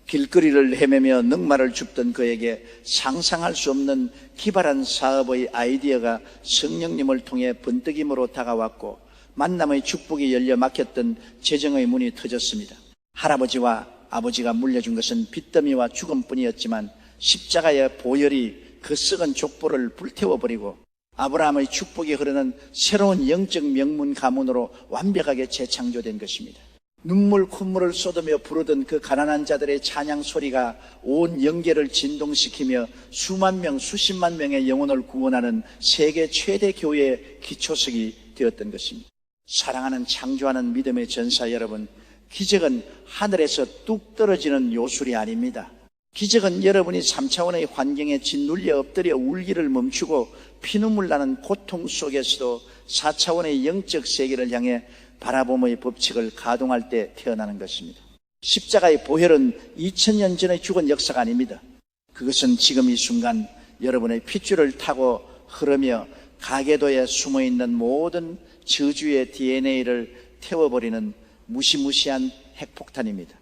길거리를 헤매며 늑마를 줍던 그에게 상상할 수 없는 기발한 사업의 아이디어가 성령님을 통해 번뜩임으로 다가왔고 만남의 축복이 열려 막혔던 재정의 문이 터졌습니다. 할아버지와 아버지가 물려준 것은 빚더미와 죽음뿐이었지만 십자가의 보혈이 그 썩은 족보를 불태워버리고 아브라함의 축복이 흐르는 새로운 영적 명문 가문으로 완벽하게 재창조된 것입니다. 눈물 콧물을 쏟으며 부르던 그 가난한 자들의 찬양 소리가 온 영계를 진동시키며 수만 명, 수십만 명의 영혼을 구원하는 세계 최대 교회의 기초석이 되었던 것입니다. 사랑하는 창조하는 믿음의 전사 여러분, 기적은 하늘에서 뚝 떨어지는 요술이 아닙니다. 기적은 여러분이 3차원의 환경에 짓눌려 엎드려 울기를 멈추고 피눈물 나는 고통 속에서도 4차원의 영적 세계를 향해 바라봄의 법칙을 가동할 때 태어나는 것입니다. 십자가의 보혈은 2000년 전에 죽은 역사가 아닙니다. 그것은 지금 이 순간 여러분의 핏줄을 타고 흐르며 가계도에 숨어있는 모든 저주의 DNA를 태워버리는 무시무시한 핵폭탄입니다.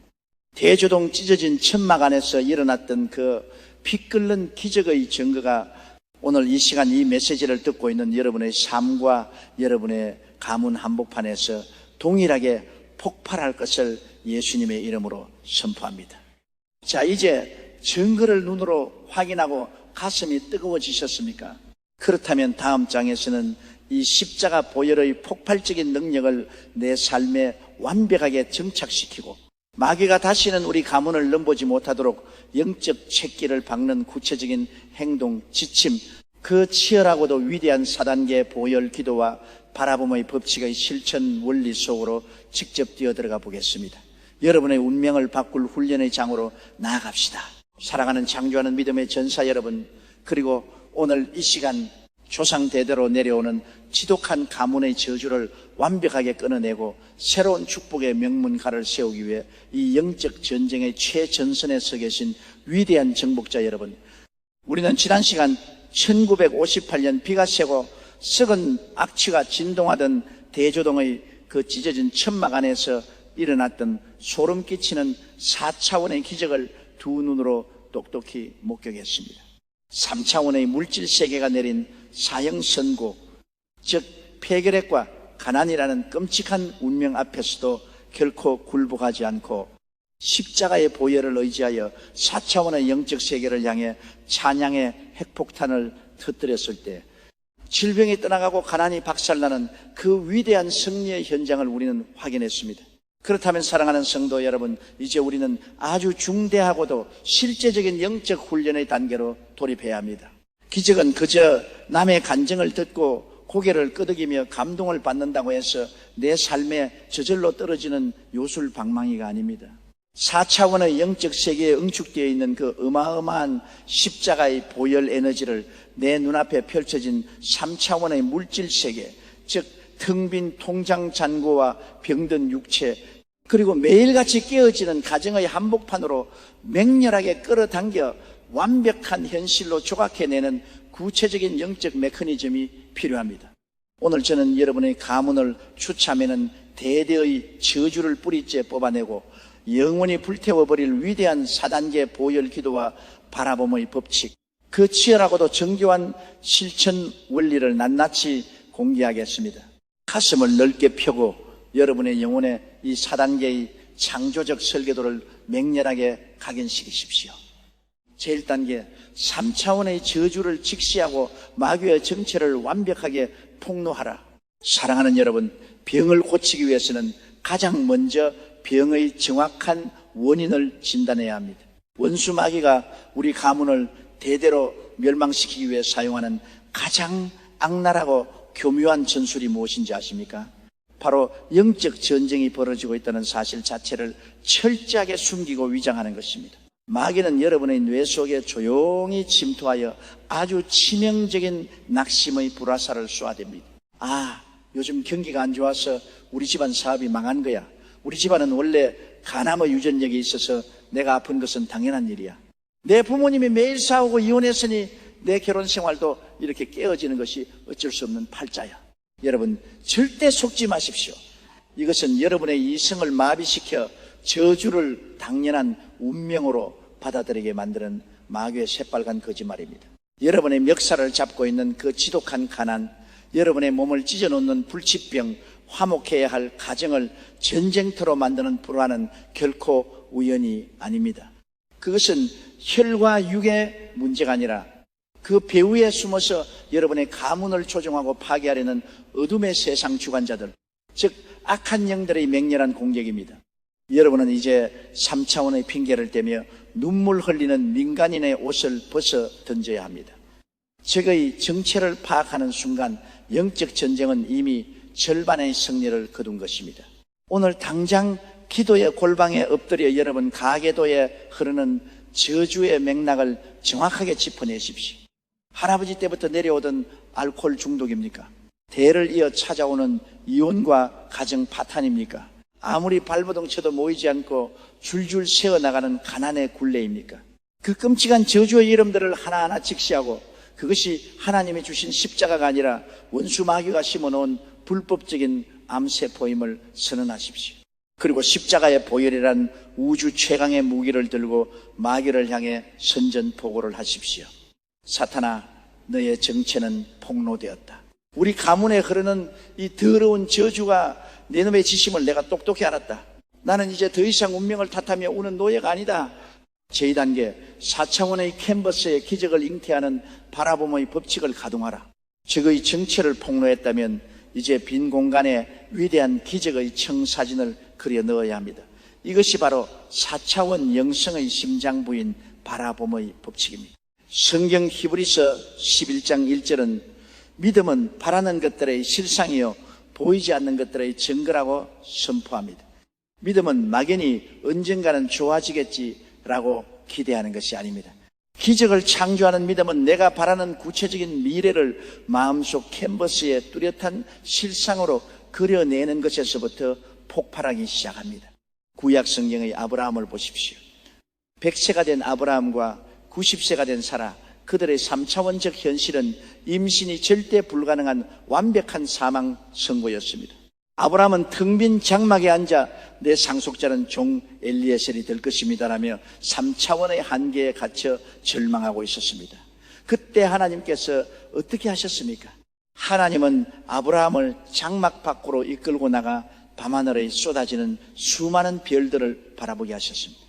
대조동 찢어진 천막 안에서 일어났던 그 피 끓는 기적의 증거가 오늘 이 시간 이 메시지를 듣고 있는 여러분의 삶과 여러분의 가문 한복판에서 동일하게 폭발할 것을 예수님의 이름으로 선포합니다. 자, 이제 증거를 눈으로 확인하고 가슴이 뜨거워지셨습니까? 그렇다면 다음 장에서는 이 십자가 보혈의 폭발적인 능력을 내 삶에 완벽하게 정착시키고 마귀가 다시는 우리 가문을 넘보지 못하도록 영적 채기를 박는 구체적인 행동, 지침, 그 치열하고도 위대한 사단계 보혈 기도와 바라봄의 법칙의 실천 원리 속으로 직접 뛰어들어가 보겠습니다. 여러분의 운명을 바꿀 훈련의 장으로 나아갑시다. 사랑하는 창조하는 믿음의 전사 여러분, 그리고 오늘 이 시간 조상 대대로 내려오는 지독한 가문의 저주를 완벽하게 끊어내고 새로운 축복의 명문가를 세우기 위해 이 영적 전쟁의 최전선에 서 계신 위대한 정복자 여러분, 우리는 지난 시간 1958년 비가 새고 썩은 악취가 진동하던 대조동의 그 찢어진 천막 안에서 일어났던 소름 끼치는 4차원의 기적을 두 눈으로 똑똑히 목격했습니다. 3차원의 물질 세계가 내린 사형 선고, 즉 폐결핵과 가난이라는 끔찍한 운명 앞에서도 결코 굴복하지 않고 십자가의 보혈을 의지하여 4차원의 영적 세계를 향해 찬양의 핵폭탄을 터뜨렸을 때 질병이 떠나가고 가난이 박살나는 그 위대한 승리의 현장을 우리는 확인했습니다. 그렇다면 사랑하는 성도 여러분, 이제 우리는 아주 중대하고도 실제적인 영적 훈련의 단계로 돌입해야 합니다. 기적은 그저 남의 간증을 듣고 고개를 끄덕이며 감동을 받는다고 해서 내 삶에 저절로 떨어지는 요술방망이가 아닙니다. 4차원의 영적 세계에 응축되어 있는 그 어마어마한 십자가의 보혈 에너지를 내 눈앞에 펼쳐진 3차원의 물질 세계, 즉 텅 빈 통장 잔고와 병든 육체, 그리고 매일같이 깨어지는 가정의 한복판으로 맹렬하게 끌어당겨 완벽한 현실로 조각해내는 구체적인 영적 메커니즘이 필요합니다. 오늘 저는 여러분의 가문을 추참에는 대대의 저주를 뿌리째 뽑아내고 영원히 불태워버릴 위대한 4단계 보혈 기도와 바라봄의 법칙, 그 치열하고도 정교한 실천 원리를 낱낱이 공개하겠습니다. 가슴을 넓게 펴고 여러분의 영혼에 이 4단계의 창조적 설계도를 맹렬하게 각인시키십시오. 제1단계 3차원의 저주를 직시하고 마귀의 정체를 완벽하게 폭로하라. 사랑하는 여러분, 병을 고치기 위해서는 가장 먼저 병의 정확한 원인을 진단해야 합니다. 원수 마귀가 우리 가문을 대대로 멸망시키기 위해 사용하는 가장 악랄하고 교묘한 전술이 무엇인지 아십니까? 바로 영적 전쟁이 벌어지고 있다는 사실 자체를 철저하게 숨기고 위장하는 것입니다. 마귀는 여러분의 뇌 속에 조용히 침투하여 아주 치명적인 낙심의 불화살을 쏘아댑니다. 아, 요즘 경기가 안 좋아서 우리 집안 사업이 망한 거야. 우리 집안은 원래 간암의 유전력이 있어서 내가 아픈 것은 당연한 일이야. 내 부모님이 매일 싸우고 이혼했으니 내 결혼 생활도 이렇게 깨어지는 것이 어쩔 수 없는 팔자야. 여러분, 절대 속지 마십시오. 이것은 여러분의 이성을 마비시켜 저주를 당연한 운명으로 받아들이게 만드는 마귀의 새빨간 거짓말입니다. 여러분의 멱살을 잡고 있는 그 지독한 가난, 여러분의 몸을 찢어놓는 불치병, 화목해야 할 가정을 전쟁터로 만드는 불화는 결코 우연이 아닙니다. 그것은 혈과 육의 문제가 아니라 그 배후에 숨어서 여러분의 가문을 조종하고 파괴하려는 어둠의 세상 주관자들, 즉 악한 영들의 맹렬한 공격입니다. 여러분은 이제 3차원의 핑계를 대며 눈물 흘리는 민간인의 옷을 벗어 던져야 합니다. 적의 정체를 파악하는 순간 영적 전쟁은 이미 절반의 승리를 거둔 것입니다. 오늘 당장 기도의 골방에 엎드려 여러분 가계도에 흐르는 저주의 맥락을 정확하게 짚어내십시오. 할아버지 때부터 내려오던 알코올 중독입니까? 대를 이어 찾아오는 이혼과 가정 파탄입니까? 아무리 발버둥 쳐도 모이지 않고 줄줄 새어나가는 가난의 굴레입니까? 그 끔찍한 저주의 이름들을 하나하나 직시하고 그것이 하나님이 주신 십자가가 아니라 원수 마귀가 심어놓은 불법적인 암세포임을 선언하십시오. 그리고 십자가의 보혈이란 우주 최강의 무기를 들고 마귀를 향해 선전포고를 하십시오. 사탄아, 너의 정체는 폭로되었다. 우리 가문에 흐르는 이 더러운 저주가 내 놈의 지심을 내가 똑똑히 알았다. 나는 이제 더 이상 운명을 탓하며 우는 노예가 아니다. 제2단계 4차원의 캔버스에 기적을 잉태하는 바라봄의 법칙을 가동하라. 적의 정체를 폭로했다면 이제 빈 공간에 위대한 기적의 청사진을 그려 넣어야 합니다. 이것이 바로 4차원 영성의 심장부인 바라봄의 법칙입니다. 성경 히브리서 11장 1절은 믿음은 바라는 것들의 실상이요 보이지 않는 것들의 증거라고 선포합니다. 믿음은 막연히 언젠가는 좋아지겠지라고 기대하는 것이 아닙니다. 기적을 창조하는 믿음은 내가 바라는 구체적인 미래를 마음속 캔버스에 뚜렷한 실상으로 그려내는 것에서부터 폭발하기 시작합니다. 구약 성경의 아브라함을 보십시오. 100세가 된 아브라함과 90세가 된 사라, 그들의 3차원적 현실은 임신이 절대 불가능한 완벽한 사망 선고였습니다. 아브라함은 텅 빈 장막에 앉아 내 상속자는 종 엘리에셀이 될 것입니다라며 3차원의 한계에 갇혀 절망하고 있었습니다. 그때 하나님께서 어떻게 하셨습니까? 하나님은 아브라함을 장막 밖으로 이끌고 나가 밤하늘에 쏟아지는 수많은 별들을 바라보게 하셨습니다.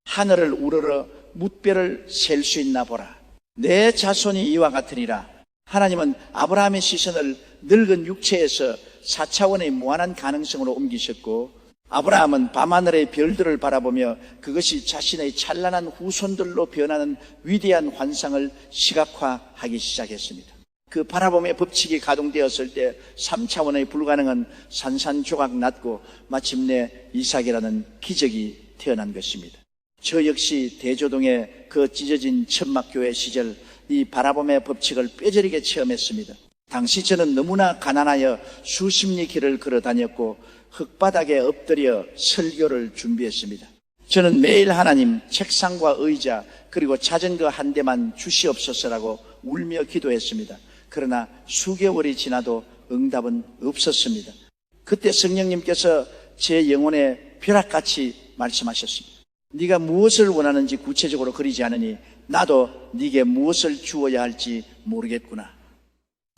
하늘을 우러러 뭇별을 셀 수 있나 보라. 내 자손이 이와 같으리라. 하나님은 아브라함의 시선을 늙은 육체에서 4차원의 무한한 가능성으로 옮기셨고, 아브라함은 밤하늘의 별들을 바라보며 그것이 자신의 찬란한 후손들로 변하는 위대한 환상을 시각화하기 시작했습니다. 그 바라봄의 법칙이 가동되었을 때 3차원의 불가능은 산산조각 났고 마침내 이삭이라는 기적이 태어난 것입니다. 저 역시 대조동의 그 찢어진 천막교회 시절 이 바라봄의 법칙을 뼈저리게 체험했습니다. 당시 저는 너무나 가난하여 수십 리 길을 걸어 다녔고 흙바닥에 엎드려 설교를 준비했습니다. 저는 매일 하나님 책상과 의자 그리고 자전거 한 대만 주시옵소서라고 울며 기도했습니다. 그러나 수개월이 지나도 응답은 없었습니다. 그때 성령님께서 제 영혼에 벼락같이 말씀하셨습니다. 네가 무엇을 원하는지 구체적으로 그리지 않으니 나도 네게 무엇을 주어야 할지 모르겠구나.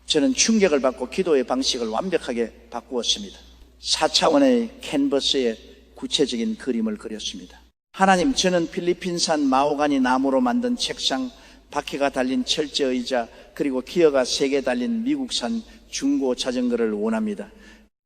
저는 충격을 받고 기도의 방식을 완벽하게 바꾸었습니다. 4차원의 캔버스에 구체적인 그림을 그렸습니다. 하나님, 저는 필리핀산 마호가니 나무로 만든 책상, 바퀴가 달린 철제 의자, 그리고 기어가 3개 달린 미국산 중고 자전거를 원합니다.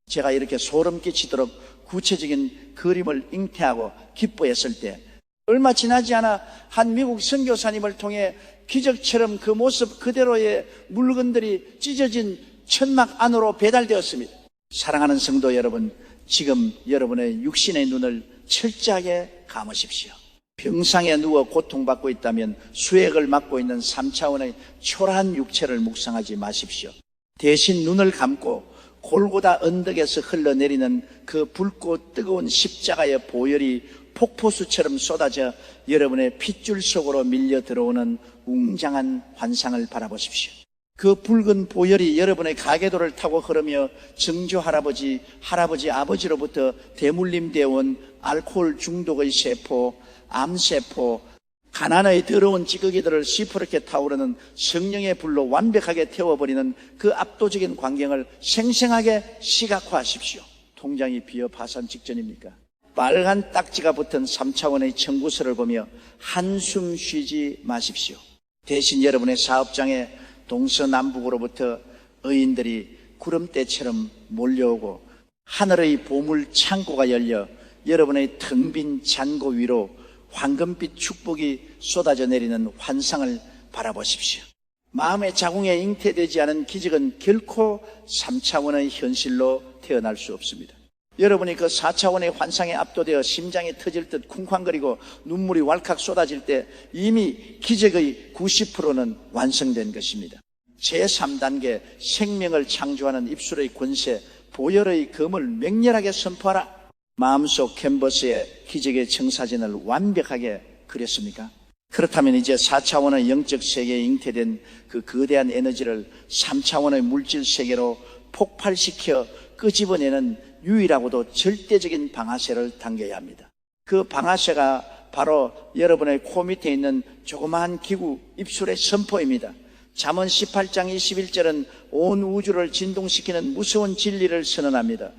제가 이렇게 소름 끼치도록 구체적인 그림을 잉태하고 기뻐했을 때 얼마 지나지 않아 한 미국 선교사님을 통해 기적처럼 그 모습 그대로의 물건들이 찢어진 천막 안으로 배달되었습니다. 사랑하는 성도 여러분, 지금 여러분의 육신의 눈을 철저하게 감으십시오. 병상에 누워 고통받고 있다면 수액을 맞고 있는 3차원의 초라한 육체를 묵상하지 마십시오. 대신 눈을 감고 골고다 언덕에서 흘러내리는 그 붉고 뜨거운 십자가의 보혈이 폭포수처럼 쏟아져 여러분의 핏줄 속으로 밀려 들어오는 웅장한 환상을 바라보십시오. 그 붉은 보혈이 여러분의 가계도를 타고 흐르며 증조 할아버지, 아버지로부터 대물림되어 온 알코올 중독의 세포, 암세포, 가난의 더러운 찌꺼기들을 시퍼렇게 타오르는 성령의 불로 완벽하게 태워버리는 그 압도적인 광경을 생생하게 시각화하십시오. 통장이 비어 파산 직전입니까? 빨간 딱지가 붙은 3차원의 청구서를 보며 한숨 쉬지 마십시오. 대신 여러분의 사업장에 동서남북으로부터 의인들이 구름대처럼 몰려오고 하늘의 보물 창고가 열려 여러분의 텅 빈 잔고 위로 황금빛 축복이 쏟아져 내리는 환상을 바라보십시오. 마음의 자궁에 잉태되지 않은 기적은 결코 3차원의 현실로 태어날 수 없습니다. 여러분이 그 4차원의 환상에 압도되어 심장이 터질 듯 쿵쾅거리고 눈물이 왈칵 쏟아질 때 이미 기적의 90%는 완성된 것입니다. 제3단계 생명을 창조하는 입술의 권세, 보혈의 검을 맹렬하게 선포하라. 마음속 캔버스에 기적의 청사진을 완벽하게 그렸습니까? 그렇다면 이제 4차원의 영적 세계에 잉태된 그 거대한 에너지를 3차원의 물질 세계로 폭발시켜 끄집어내는 유일하고도 절대적인 방아쇠를 당겨야 합니다. 그 방아쇠가 바로 여러분의 코 밑에 있는 조그마한 기구 입술의 선포입니다. 잠언 18장 21절은 온 우주를 진동시키는 무서운 진리를 선언합니다.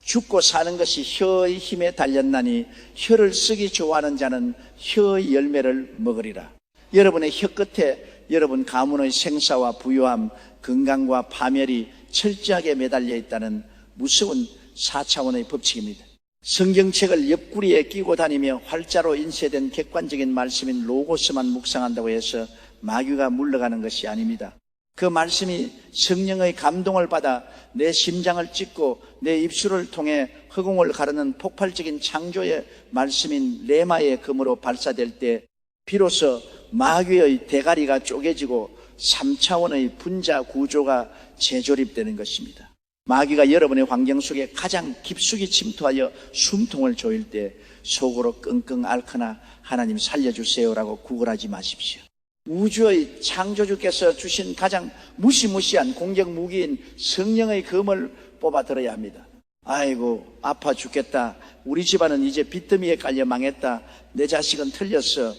죽고 사는 것이 혀의 힘에 달렸나니 혀를 쓰기 좋아하는 자는 혀의 열매를 먹으리라. 여러분의 혀 끝에 여러분 가문의 생사와 부유함, 건강과 파멸이 철저하게 매달려 있다는 무서운 4차원의 법칙입니다. 성경책을 옆구리에 끼고 다니며 활자로 인쇄된 객관적인 말씀인 로고스만 묵상한다고 해서 마귀가 물러가는 것이 아닙니다. 그 말씀이 성령의 감동을 받아 내 심장을 찢고 내 입술을 통해 허공을 가르는 폭발적인 창조의 말씀인 레마의 검으로 발사될 때 비로소 마귀의 대가리가 쪼개지고 3차원의 분자 구조가 재조립되는 것입니다. 마귀가 여러분의 환경 속에 가장 깊숙이 침투하여 숨통을 조일 때 속으로 끙끙 앓거나 하나님 살려주세요라고 구걸하지 마십시오. 우주의 창조주께서 주신 가장 무시무시한 공격 무기인 성령의 검을 뽑아 들어야 합니다. 아이고 아파 죽겠다, 우리 집안은 이제 빚더미에 깔려 망했다, 내 자식은 틀렸어.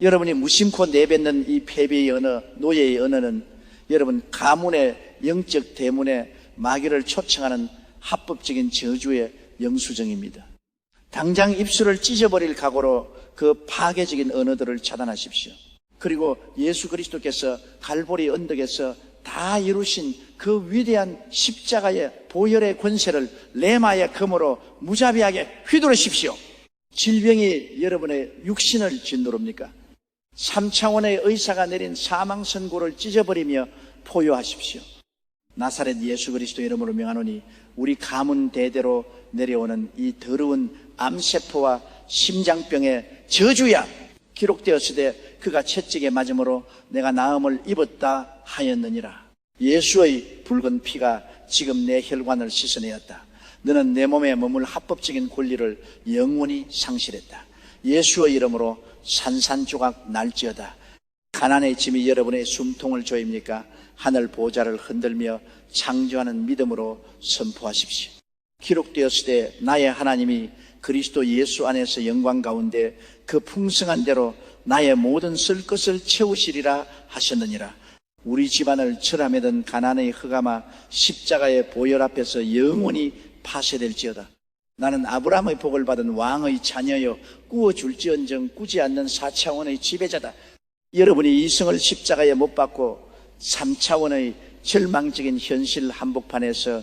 여러분이 무심코 내뱉는 이 패배의 언어, 노예의 언어는 여러분 가문의 영적 대문에 마귀를 초청하는 합법적인 저주의 영수증입니다. 당장 입술을 찢어버릴 각오로 그 파괴적인 언어들을 차단하십시오. 그리고 예수 그리스도께서 갈보리 언덕에서 다 이루신 그 위대한 십자가의 보혈의 권세를 레마의 검으로 무자비하게 휘두르십시오. 질병이 여러분의 육신을 짓누릅니까? 3차원의 의사가 내린 사망 선고를 찢어버리며 포효하십시오. 나사렛 예수 그리스도 이름으로 명하노니 우리 가문 대대로 내려오는 이 더러운 암세포와 심장병의 저주야, 기록되었으되 그가 채찍에 맞음으로 내가 나음을 입었다 하였느니라. 예수의 붉은 피가 지금 내 혈관을 씻어내었다. 너는 내 몸에 머물 합법적인 권리를 영원히 상실했다. 예수의 이름으로 산산조각 날지어다. 가난의 짐이 여러분의 숨통을 조입니까? 하늘 보좌를 흔들며 창조하는 믿음으로 선포하십시오. 기록되었으되 나의 하나님이 그리스도 예수 안에서 영광 가운데 그 풍성한 대로 나의 모든 쓸 것을 채우시리라 하셨느니라. 우리 집안을 철함에든 가난의 흑암아 십자가의 보혈 앞에서 영원히 파쇄될지어다. 나는 아브라함의 복을 받은 왕의 자녀여 꾸어줄지언정 꾸지 않는 4차원의 지배자다. 여러분이 이성을 십자가에 못 박고 3차원의 절망적인 현실 한복판에서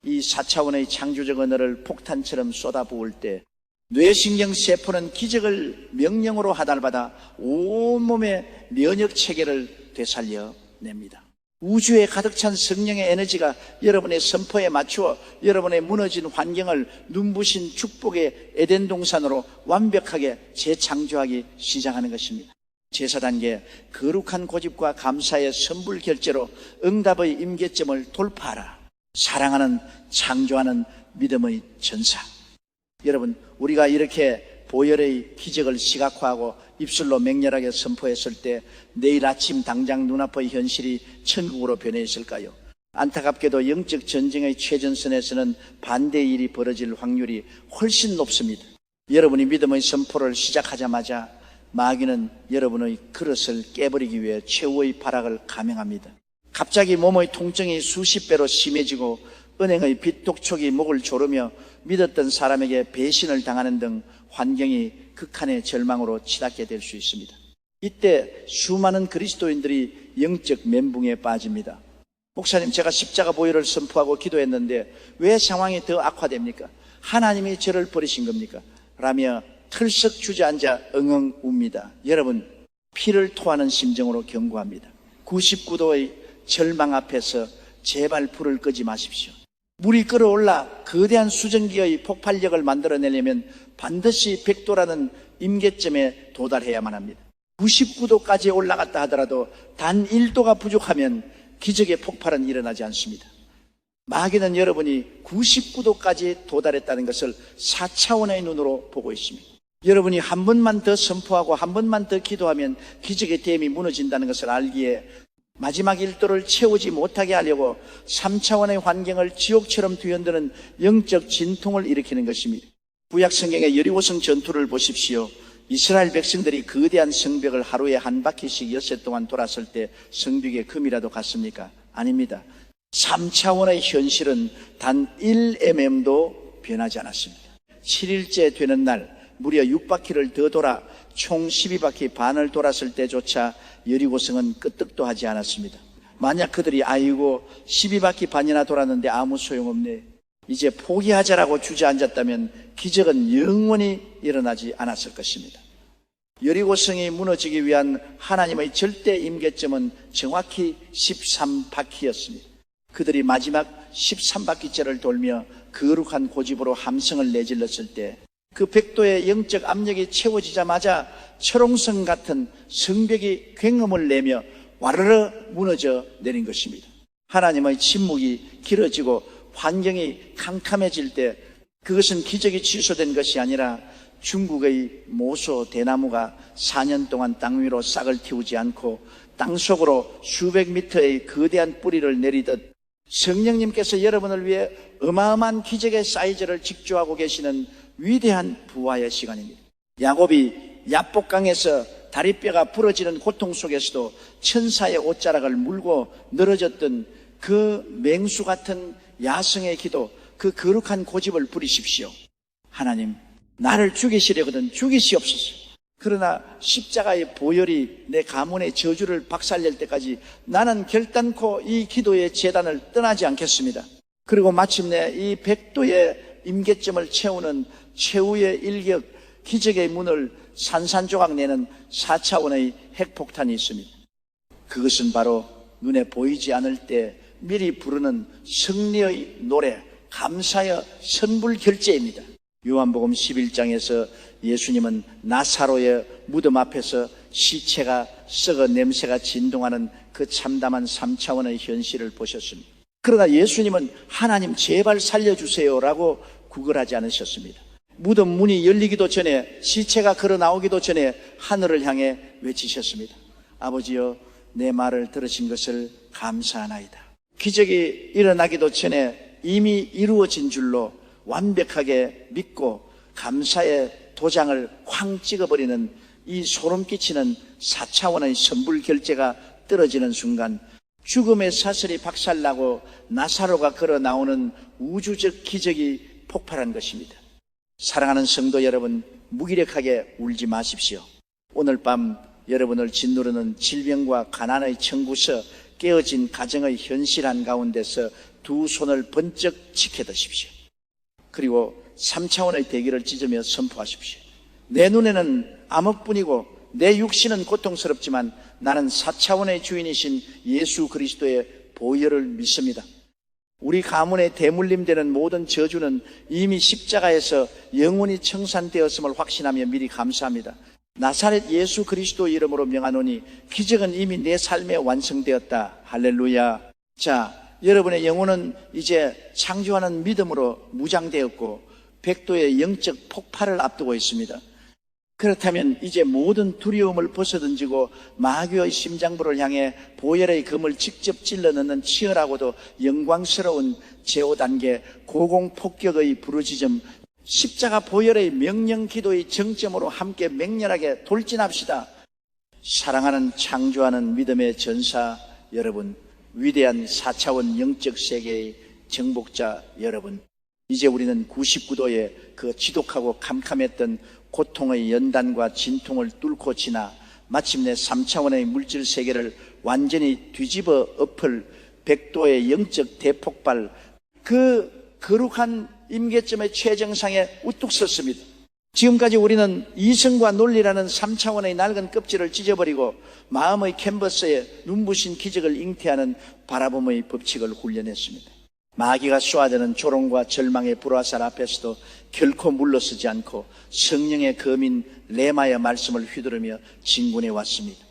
이 4차원의 창조적 언어를 폭탄처럼 쏟아부을 때 뇌신경 세포는 기적을 명령으로 하달받아 온몸의 면역 체계를 되살려 냅니다. 우주에 가득 찬 성령의 에너지가 여러분의 선포에 맞추어 여러분의 무너진 환경을 눈부신 축복의 에덴 동산으로 완벽하게 재창조하기 시작하는 것입니다. 제사단계 거룩한 고집과 감사의 선불 결제로 응답의 임계점을 돌파하라. 사랑하는 창조하는 믿음의 전사. 여러분, 우리가 이렇게 보혈의 기적을 시각화하고 입술로 맹렬하게 선포했을 때 내일 아침 당장 눈앞의 현실이 천국으로 변해 있을까요? 안타깝게도 영적 전쟁의 최전선에서는 반대의 일이 벌어질 확률이 훨씬 높습니다. 여러분이 믿음의 선포를 시작하자마자 마귀는 여러분의 그릇을 깨버리기 위해 최후의 발악을 감행합니다. 갑자기 몸의 통증이 수십 배로 심해지고 은행의 빚 독촉이 목을 조르며 믿었던 사람에게 배신을 당하는 등 환경이 극한의 절망으로 치닫게 될 수 있습니다. 이때 수많은 그리스도인들이 영적 멘붕에 빠집니다. 목사님, 제가 십자가 보혈을 선포하고 기도했는데 왜 상황이 더 악화됩니까? 하나님이 저를 버리신 겁니까? 라며 털썩 주저앉아 엉엉 웁니다. 여러분, 피를 토하는 심정으로 경고합니다. 99도의 절망 앞에서 제발 불을 끄지 마십시오. 물이 끓어올라 거대한 수증기의 폭발력을 만들어내려면 반드시 100도라는 임계점에 도달해야만 합니다. 99도까지 올라갔다 하더라도 단 1도가 부족하면 기적의 폭발은 일어나지 않습니다. 마귀는 여러분이 99도까지 도달했다는 것을 4차원의 눈으로 보고 있습니다. 여러분이 한 번만 더 선포하고 한 번만 더 기도하면 기적의 댐이 무너진다는 것을 알기에 마지막 1도를 채우지 못하게 하려고 3차원의 환경을 지옥처럼 뒤흔드는 영적 진통을 일으키는 것입니다. 구약 성경의 여리고성 전투를 보십시오. 이스라엘 백성들이 거대한 성벽을 하루에 한 바퀴씩 엿새 동안 돌았을 때 성벽에 금이라도 갔습니까? 아닙니다. 3차원의 현실은 단 1mm도 변하지 않았습니다. 7일째 되는 날 무려 6바퀴를 더 돌아 총 12바퀴 반을 돌았을 때조차 여리고성은 끄떡도 하지 않았습니다. 만약 그들이 아이고 12바퀴 반이나 돌았는데 아무 소용없네, 이제 포기하자라고 주저앉았다면 기적은 영원히 일어나지 않았을 것입니다. 여리고성이 무너지기 위한 하나님의 절대 임계점은 정확히 13바퀴였습니다. 그들이 마지막 13바퀴째를 돌며 거룩한 고집으로 함성을 내질렀을 때 그 백도의 영적 압력이 채워지자마자 철옹성 같은 성벽이 굉음을 내며 와르르 무너져 내린 것입니다. 하나님의 침묵이 길어지고 환경이 캄캄해질 때 그것은 기적이 취소된 것이 아니라 중국의 모소 대나무가 4년 동안 땅 위로 싹을 틔우지 않고 땅 속으로 수백 미터의 거대한 뿌리를 내리듯 성령님께서 여러분을 위해 어마어마한 기적의 사이즈를 직조하고 계시는 위대한 부활의 시간입니다. 야곱이 야복강에서 다리뼈가 부러지는 고통 속에서도 천사의 옷자락을 물고 늘어졌던 그 맹수 같은 야성의 기도, 그 거룩한 고집을 부리십시오. 하나님, 나를 죽이시려거든 죽이시옵소서. 그러나 십자가의 보혈이 내 가문의 저주를 박살낼 때까지 나는 결단코 이 기도의 제단을 떠나지 않겠습니다. 그리고 마침내 이 백도의 임계점을 채우는 최후의 일격 기적의 문을 산산조각 내는 4차원의 핵폭탄이 있습니다. 그것은 바로 눈에 보이지 않을 때 미리 부르는 승리의 노래, 감사의 선불결제입니다. 요한복음 11장에서 예수님은 나사로의 무덤 앞에서 시체가 썩어 냄새가 진동하는 그 참담한 3차원의 현실을 보셨습니다. 그러나 예수님은 하나님 제발 살려주세요라고 구걸하지 않으셨습니다. 무덤 문이 열리기도 전에, 시체가 걸어 나오기도 전에 하늘을 향해 외치셨습니다. 아버지여, 내 말을 들으신 것을 감사하나이다. 기적이 일어나기도 전에 이미 이루어진 줄로 완벽하게 믿고 감사의 도장을 쾅 찍어버리는 이 소름 끼치는 4차원의 선불결제가 떨어지는 순간 죽음의 사슬이 박살나고 나사로가 걸어 나오는 우주적 기적이 폭발한 것입니다. 사랑하는 성도 여러분, 무기력하게 울지 마십시오. 오늘 밤 여러분을 짓누르는 질병과 가난의 청구서, 깨어진 가정의 현실 한가운데서 두 손을 번쩍 지켜드십시오. 그리고 3차원의 대기를 찢으며 선포하십시오. 내 눈에는 암흑뿐이고 내 육신은 고통스럽지만 나는 4차원의 주인이신 예수 그리스도의 보혈을 믿습니다. 우리 가문에 대물림되는 모든 저주는 이미 십자가에서 영원히 청산되었음을 확신하며 미리 감사합니다. 나사렛 예수 그리스도 이름으로 명하노니 기적은 이미 내 삶에 완성되었다. 할렐루야. 자, 여러분의 영혼은 이제 창조하는 믿음으로 무장되었고 백도의 영적 폭발을 앞두고 있습니다. 그렇다면 이제 모든 두려움을 벗어던지고 마귀의 심장부를 향해 보혈의 검을 직접 찔러 넣는 치열하고도 영광스러운 제5단계 고공폭격의 부르짖음, 십자가 보혈의 명령 기도의 정점으로 함께 맹렬하게 돌진합시다. 사랑하는 창조하는 믿음의 전사 여러분, 위대한 4차원 영적 세계의 정복자 여러분, 이제 우리는 99도의 그 지독하고 캄캄했던 고통의 연단과 진통을 뚫고 지나 마침내 3차원의 물질 세계를 완전히 뒤집어 엎을 백도의 영적 대폭발, 그 거룩한 임계점의 최정상에 우뚝 섰습니다. 지금까지 우리는 이성과 논리라는 3차원의 낡은 껍질을 찢어버리고 마음의 캔버스에 눈부신 기적을 잉태하는 바라봄의 법칙을 훈련했습니다. 마귀가 쏘아대는 조롱과 절망의 불화살 앞에서도 결코 물러서지 않고 성령의 검인 레마의 말씀을 휘두르며 진군해 왔습니다.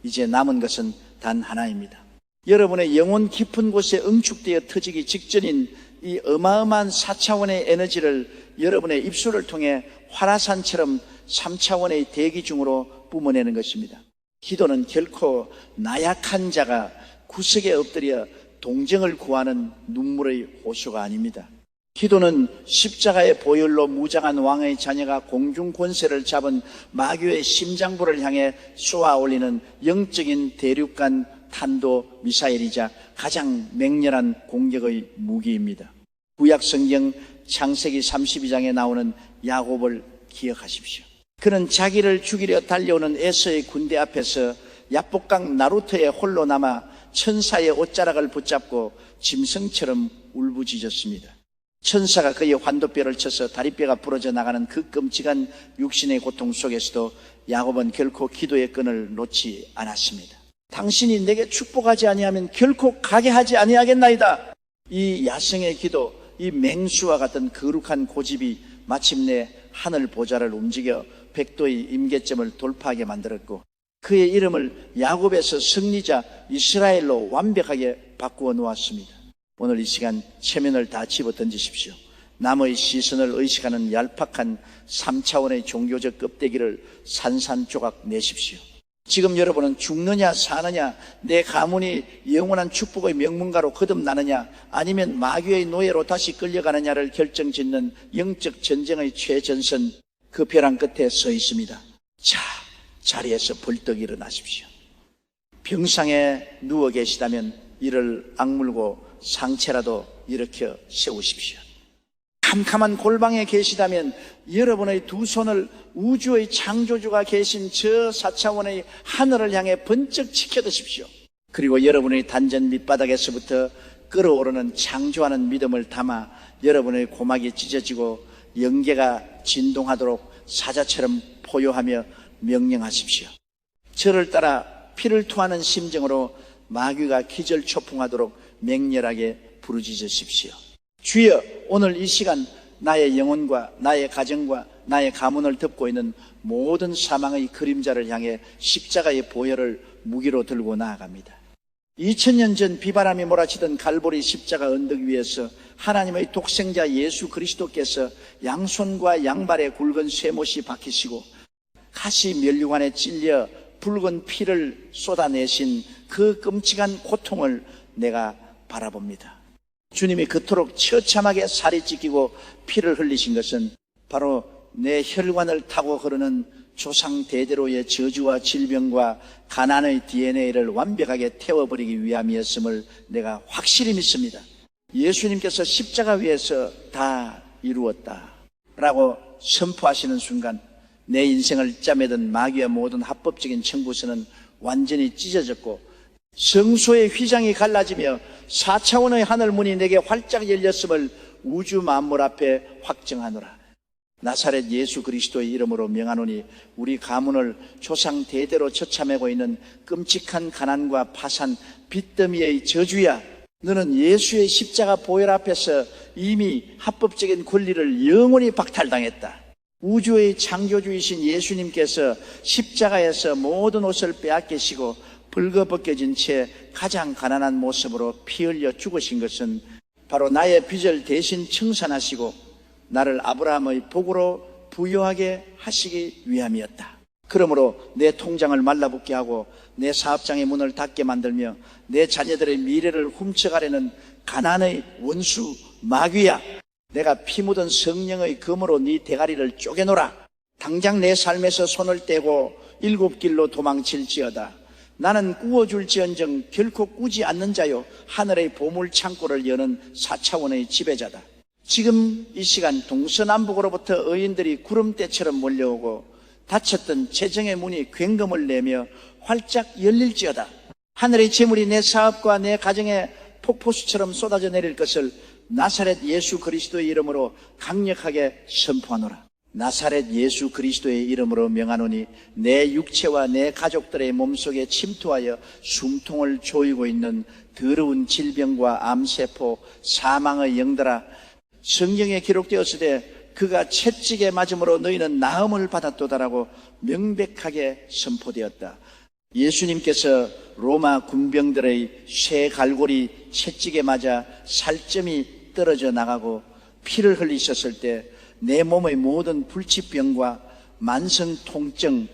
이제 남은 것은 단 하나입니다. 여러분의 영혼 깊은 곳에 응축되어 터지기 직전인 이 어마어마한 4차원의 에너지를 여러분의 입술을 통해 화라산처럼 3차원의 대기 중으로 뿜어내는 것입니다. 기도는 결코 나약한 자가 구석에 엎드려 동정을 구하는 눈물의 호소가 아닙니다. 기도는 십자가의 보혈로 무장한 왕의 자녀가 공중 권세를 잡은 마귀의 심장부를 향해 쏘아 올리는 영적인 대륙간 탄도 미사일이자 가장 맹렬한 공격의 무기입니다. 구약 성경 창세기 32장에 나오는 야곱을 기억하십시오. 그는 자기를 죽이려 달려오는 에서의 군대 앞에서 야복강 나루터에 홀로 남아 천사의 옷자락을 붙잡고 짐승처럼 울부짖었습니다. 천사가 그의 환도뼈를 쳐서 다리뼈가 부러져 나가는 그 끔찍한 육신의 고통 속에서도 야곱은 결코 기도의 끈을 놓지 않았습니다. 당신이 내게 축복하지 아니하면 결코 가게 하지 아니하겠나이다. 이 야성의 기도, 이 맹수와 같은 거룩한 고집이 마침내 하늘 보좌를 움직여 백도의 임계점을 돌파하게 만들었고, 그의 이름을 야곱에서 승리자 이스라엘로 완벽하게 바꾸어 놓았습니다. 오늘 이 시간 체면을 다 집어 던지십시오. 남의 시선을 의식하는 얄팍한 3차원의 종교적 껍데기를 산산조각 내십시오. 지금 여러분은 죽느냐 사느냐, 내 가문이 영원한 축복의 명문가로 거듭나느냐, 아니면 마귀의 노예로 다시 끌려가느냐를 결정짓는 영적 전쟁의 최전선, 그 벼랑 끝에 서 있습니다. 자, 자리에서 벌떡 일어나십시오. 병상에 누워 계시다면 이를 악물고 상체라도 일으켜 세우십시오. 캄캄한 골방에 계시다면 여러분의 두 손을 우주의 창조주가 계신 저 4차원의 하늘을 향해 번쩍 치켜드십시오. 그리고 여러분의 단전 밑바닥에서부터 끓어오르는 창조하는 믿음을 담아 여러분의 고막이 찢어지고 영계가 진동하도록 사자처럼 포효하며 명령하십시오. 저를 따라 피를 토하는 심정으로 마귀가 기절초풍하도록 맹렬하게 부르짖으십시오. 주여, 오늘 이 시간 나의 영혼과 나의 가정과 나의 가문을 덮고 있는 모든 사망의 그림자를 향해 십자가의 보혈을 무기로 들고 나아갑니다. 2000년 전 비바람이 몰아치던 갈보리 십자가 언덕 위에서 하나님의 독생자 예수 그리스도께서 양손과 양발에 굵은 쇠못이 박히시고 가시 면류관에 찔려 붉은 피를 쏟아내신 그 끔찍한 고통을 내가 바라봅니다. 주님이 그토록 처참하게 살이 찢기고 피를 흘리신 것은 바로 내 혈관을 타고 흐르는 조상 대대로의 저주와 질병과 가난의 DNA를 완벽하게 태워버리기 위함이었음을 내가 확실히 믿습니다. 예수님께서 십자가 위에서 다 이루었다 라고 선포하시는 순간 내 인생을 짜매던 마귀의 모든 합법적인 청구서는 완전히 찢어졌고 성소의 휘장이 갈라지며 4차원의 하늘문이 내게 활짝 열렸음을 우주 만물 앞에 확정하노라. 나사렛 예수 그리스도의 이름으로 명하노니 우리 가문을 조상 대대로 처참하고 있는 끔찍한 가난과 파산, 빚더미의 저주야, 너는 예수의 십자가 보혈 앞에서 이미 합법적인 권리를 영원히 박탈당했다. 우주의 창조주이신 예수님께서 십자가에서 모든 옷을 빼앗기시고 벌거벗겨진 채 가장 가난한 모습으로 피 흘려 죽으신 것은 바로 나의 빚을 대신 청산하시고 나를 아브라함의 복으로 부유하게 하시기 위함이었다. 그러므로 내 통장을 말라붙게 하고 내 사업장의 문을 닫게 만들며 내 자녀들의 미래를 훔쳐가려는 가난의 원수 마귀야, 내가 피 묻은 성령의 검으로 네 대가리를 쪼개노라. 당장 내 삶에서 손을 떼고 7길로 도망칠지어다. 나는 꾸어줄지언정 결코 꾸지 않는 자요, 하늘의 보물 창고를 여는 4차원의 지배자다. 지금 이 시간 동서남북으로부터 의인들이 구름대처럼 몰려오고 닫혔던 재정의 문이 굉금을 내며 활짝 열릴지어다. 하늘의 재물이 내 사업과 내 가정에 폭포수처럼 쏟아져 내릴 것을 나사렛 예수 그리스도의 이름으로 강력하게 선포하노라. 나사렛 예수 그리스도의 이름으로 명하노니 내 육체와 내 가족들의 몸속에 침투하여 숨통을 조이고 있는 더러운 질병과 암세포, 사망의 영들아, 성경에 기록되었으되 그가 채찍에 맞음으로 너희는 나음을 받았도다라고 명백하게 선포되었다. 예수님께서 로마 군병들의 쇠갈고리 채찍에 맞아 살점이 떨어져 나가고 피를 흘리셨을 때 내 몸의 모든 불치병과 만성 통증,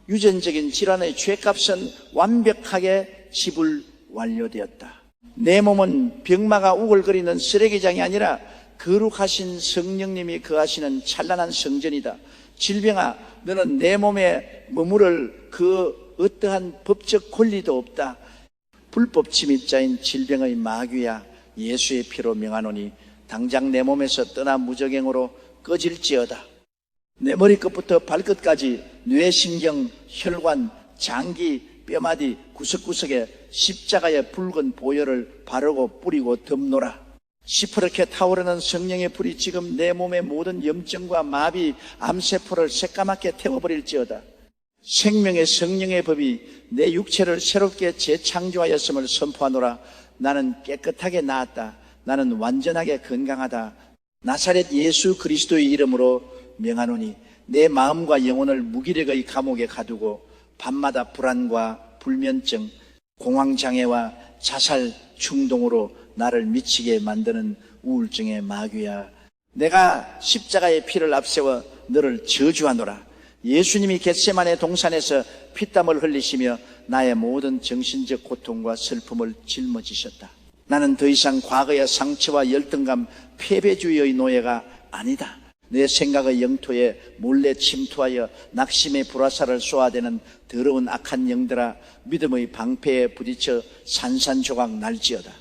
유전적인 질환의 죄값은 완벽하게 지불 완료되었다. 내 몸은 병마가 우글거리는 쓰레기장이 아니라 거룩하신 성령님이 거하시는 찬란한 성전이다. 질병아, 너는 내 몸에 머무를 그 어떠한 법적 권리도 없다. 불법 침입자인 질병의 마귀야, 예수의 피로 명하노니 당장 내 몸에서 떠나 무적행으로 꺼질지어다. 내 머리끝부터 발끝까지 뇌신경, 혈관, 장기, 뼈마디 구석구석에 십자가의 붉은 보혈을 바르고 뿌리고 덮노라. 시퍼렇게 타오르는 성령의 불이 지금 내 몸의 모든 염증과 마비, 암세포를 새까맣게 태워버릴지어다. 생명의 성령의 법이 내 육체를 새롭게 재창조하였음을 선포하노라. 나는 깨끗하게 나았다. 나는 완전하게 건강하다. 나사렛 예수 그리스도의 이름으로 명하노니 내 마음과 영혼을 무기력의 감옥에 가두고 밤마다 불안과 불면증, 공황장애와 자살 충동으로 나를 미치게 만드는 우울증의 마귀야, 내가 십자가의 피를 앞세워 너를 저주하노라. 예수님이 겟세마네 동산에서 피땀을 흘리시며 나의 모든 정신적 고통과 슬픔을 짊어지셨다. 나는 더 이상 과거의 상처와 열등감, 패배주의의 노예가 아니다. 내 생각의 영토에 몰래 침투하여 낙심의 불화살을 쏘아대는 더러운 악한 영들아, 믿음의 방패에 부딪혀 산산조각 날지어다.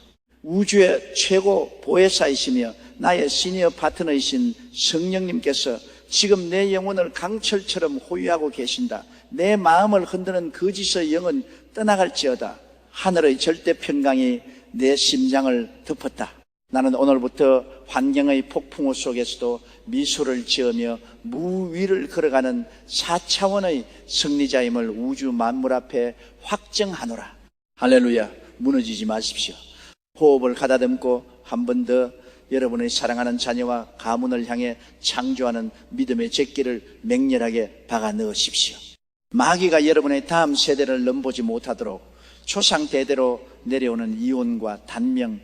우주의 최고 보혜사이시며 나의 시니어 파트너이신 성령님께서 지금 내 영혼을 강철처럼 호위하고 계신다. 내 마음을 흔드는 거짓의 영은 떠나갈지어다. 하늘의 절대 평강이 내 심장을 덮었다. 나는 오늘부터 환경의 폭풍우 속에서도 미소를 지으며 무 위를 걸어가는 4차원의 승리자임을 우주 만물 앞에 확정하노라. 할렐루야. 무너지지 마십시오. 호흡을 가다듬고 한 번 더 여러분의 사랑하는 자녀와 가문을 향해 창조하는 믿음의 제끼를 맹렬하게 박아 넣으십시오. 마귀가 여러분의 다음 세대를 넘보지 못하도록 조상 대대로 내려오는 이혼과 단명,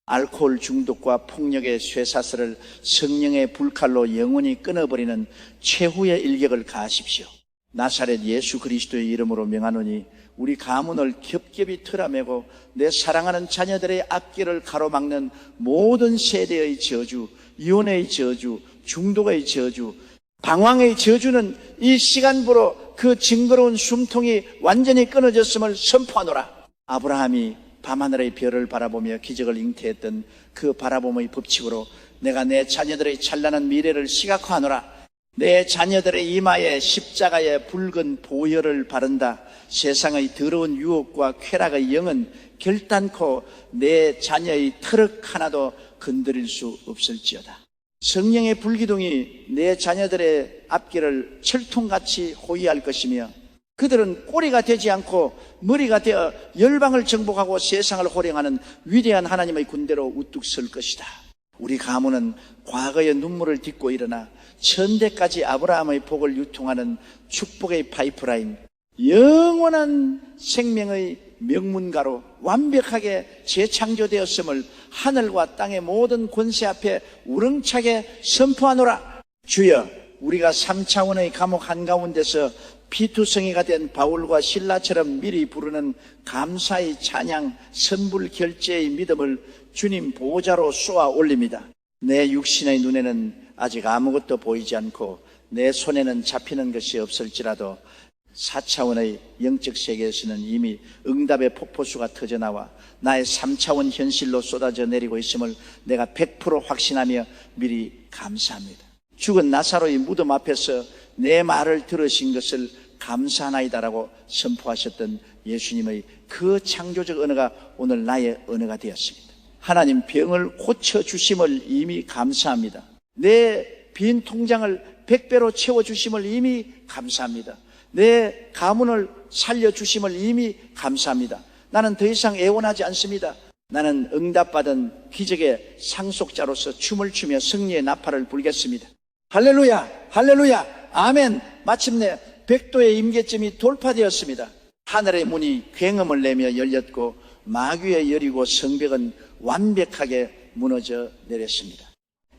알코올 중독과 폭력의 쇠사슬을 성령의 불칼로 영원히 끊어버리는 최후의 일격을 가하십시오. 나사렛 예수 그리스도의 이름으로 명하노니 우리 가문을 겹겹이 틀어매고 내 사랑하는 자녀들의 앞길을 가로막는 모든 세대의 저주, 이혼의 저주, 중독의 저주, 방황의 저주는 이 시간부로 그 징그러운 숨통이 완전히 끊어졌음을 선포하노라. 아브라함이 밤하늘의 별을 바라보며 기적을 잉태했던 그 바라봄의 법칙으로 내가 내 자녀들의 찬란한 미래를 시각화하노라. 내 자녀들의 이마에 십자가의 붉은 보혈을 바른다. 세상의 더러운 유혹과 쾌락의 영은 결단코 내 자녀의 트럭 하나도 건드릴 수 없을지어다. 성령의 불기둥이 내 자녀들의 앞길을 철통같이 호위할 것이며 그들은 꼬리가 되지 않고 머리가 되어 열방을 정복하고 세상을 호령하는 위대한 하나님의 군대로 우뚝 설 것이다. 우리 가문은 과거의 눈물을 딛고 일어나 천대까지 아브라함의 복을 유통하는 축복의 파이프라인, 영원한 생명의 명문가로 완벽하게 재창조되었음을 하늘과 땅의 모든 권세 앞에 우렁차게 선포하노라. 주여, 우리가 3차원의 감옥 한가운데서 피투성이가 된 바울과 실라처럼 미리 부르는 감사의 찬양, 선불 결제의 믿음을 주님 보좌로 쏘아 올립니다. 내 육신의 눈에는 아직 아무것도 보이지 않고 내 손에는 잡히는 것이 없을지라도 4차원의 영적 세계에서는 이미 응답의 폭포수가 터져나와 나의 3차원 현실로 쏟아져 내리고 있음을 내가 100% 확신하며 미리 감사합니다. 죽은 나사로의 무덤 앞에서 내 말을 들으신 것을 감사하나이다라고 선포하셨던 예수님의 그 창조적 언어가 오늘 나의 언어가 되었습니다. 하나님, 병을 고쳐주심을 이미 감사합니다. 내 빈 통장을 100배로 채워주심을 이미 감사합니다. 내 가문을 살려주심을 이미 감사합니다. 나는 더 이상 애원하지 않습니다. 나는 응답받은 기적의 상속자로서 춤을 추며 승리의 나팔을 불겠습니다. 할렐루야, 할렐루야, 아멘. 마침내 백도의 임계점이 돌파되었습니다. 하늘의 문이 굉음을 내며 열렸고 마귀의 여리고 성벽은 완벽하게 무너져 내렸습니다.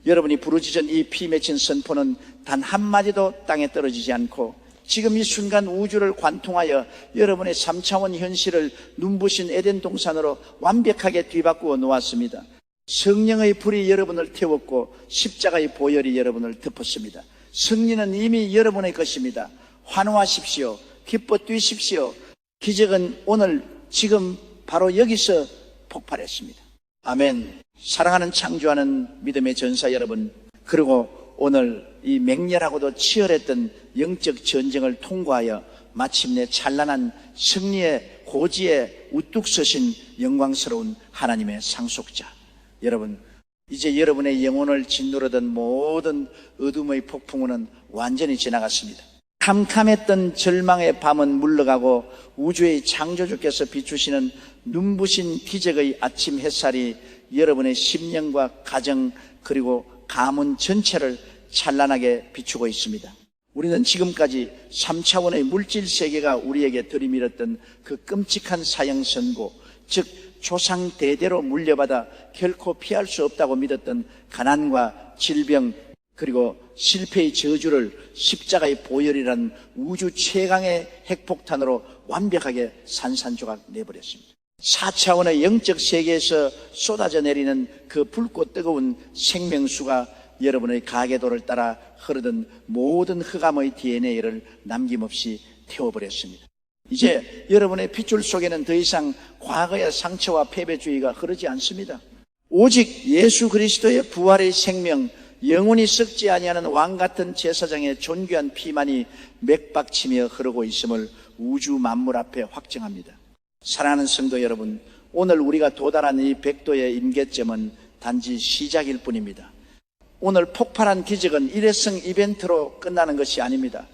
여러분이 부르짖은 이 피 맺힌 선포는 단 한마디도 땅에 떨어지지 않고 지금 이 순간 우주를 관통하여 여러분의 3차원 현실을 눈부신 에덴 동산으로 완벽하게 뒤바꾸어 놓았습니다. 성령의 불이 여러분을 태웠고 십자가의 보혈이 여러분을 덮었습니다. 승리는 이미 여러분의 것입니다. 환호하십시오. 기뻐 뛰십시오. 기적은 오늘 지금 바로 여기서 폭발했습니다. 아멘. 사랑하는 창조하는 믿음의 전사 여러분, 그리고 오늘 이 맹렬하고도 치열했던 영적 전쟁을 통과하여 마침내 찬란한 승리의 고지에 우뚝 서신 영광스러운 하나님의 상속자 여러분, 이제 여러분의 영혼을 짓누르던 모든 어둠의 폭풍우는 완전히 지나갔습니다. 캄캄했던 절망의 밤은 물러가고 우주의 창조주께서 비추시는 눈부신 기적의 아침 햇살이 여러분의 심령과 가정 그리고 가문 전체를 찬란하게 비추고 있습니다. 우리는 지금까지 3차원의 물질 세계가 우리에게 들이밀었던 그 끔찍한 사형 선고, 즉 조상 대대로 물려받아 결코 피할 수 없다고 믿었던 가난과 질병 그리고 실패의 저주를 십자가의 보혈이라는 우주 최강의 핵폭탄으로 완벽하게 산산조각 내버렸습니다. 4차원의 영적 세계에서 쏟아져 내리는 그 붉고 뜨거운 생명수가 여러분의 가계도를 따라 흐르던 모든 흑암의 DNA를 남김없이 태워버렸습니다. 이제 여러분의 핏줄 속에는 더 이상 과거의 상처와 패배주의가 흐르지 않습니다. 오직 예수 그리스도의 부활의 생명, 영원히 썩지 아니하는 왕같은 제사장의 존귀한 피만이 맥박치며 흐르고 있음을 우주 만물 앞에 확증합니다. 사랑하는 성도 여러분, 오늘 우리가 도달한 이 100도의 임계점은 단지 시작일 뿐입니다. 오늘 폭발한 기적은 일회성 이벤트로 끝나는 것이 아닙니다.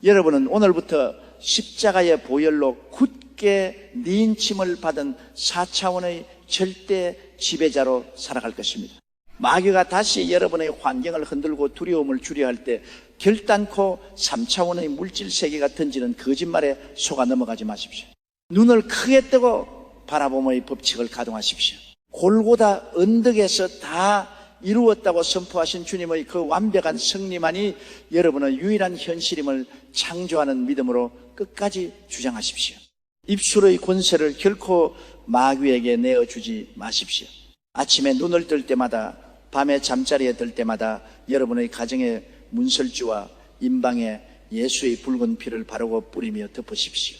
여러분은 오늘부터 십자가의 보혈로 굳게 니인침을 받은 4차원의 절대 지배자로 살아갈 것입니다. 마귀가 다시 여러분의 환경을 흔들고 두려움을 주려 할 때 결단코 3차원의 물질 세계가 던지는 거짓말에 속아 넘어가지 마십시오. 눈을 크게 뜨고 바라봄의 법칙을 가동하십시오. 골고다 언덕에서 다 이루었다고 선포하신 주님의 그 완벽한 승리만이 여러분의 유일한 현실임을 창조하는 믿음으로 끝까지 주장하십시오. 입술의 권세를 결코 마귀에게 내어주지 마십시오. 아침에 눈을 뜰 때마다, 밤에 잠자리에 들 때마다 여러분의 가정의 문설주와 임방에 예수의 붉은 피를 바르고 뿌리며 덮으십시오.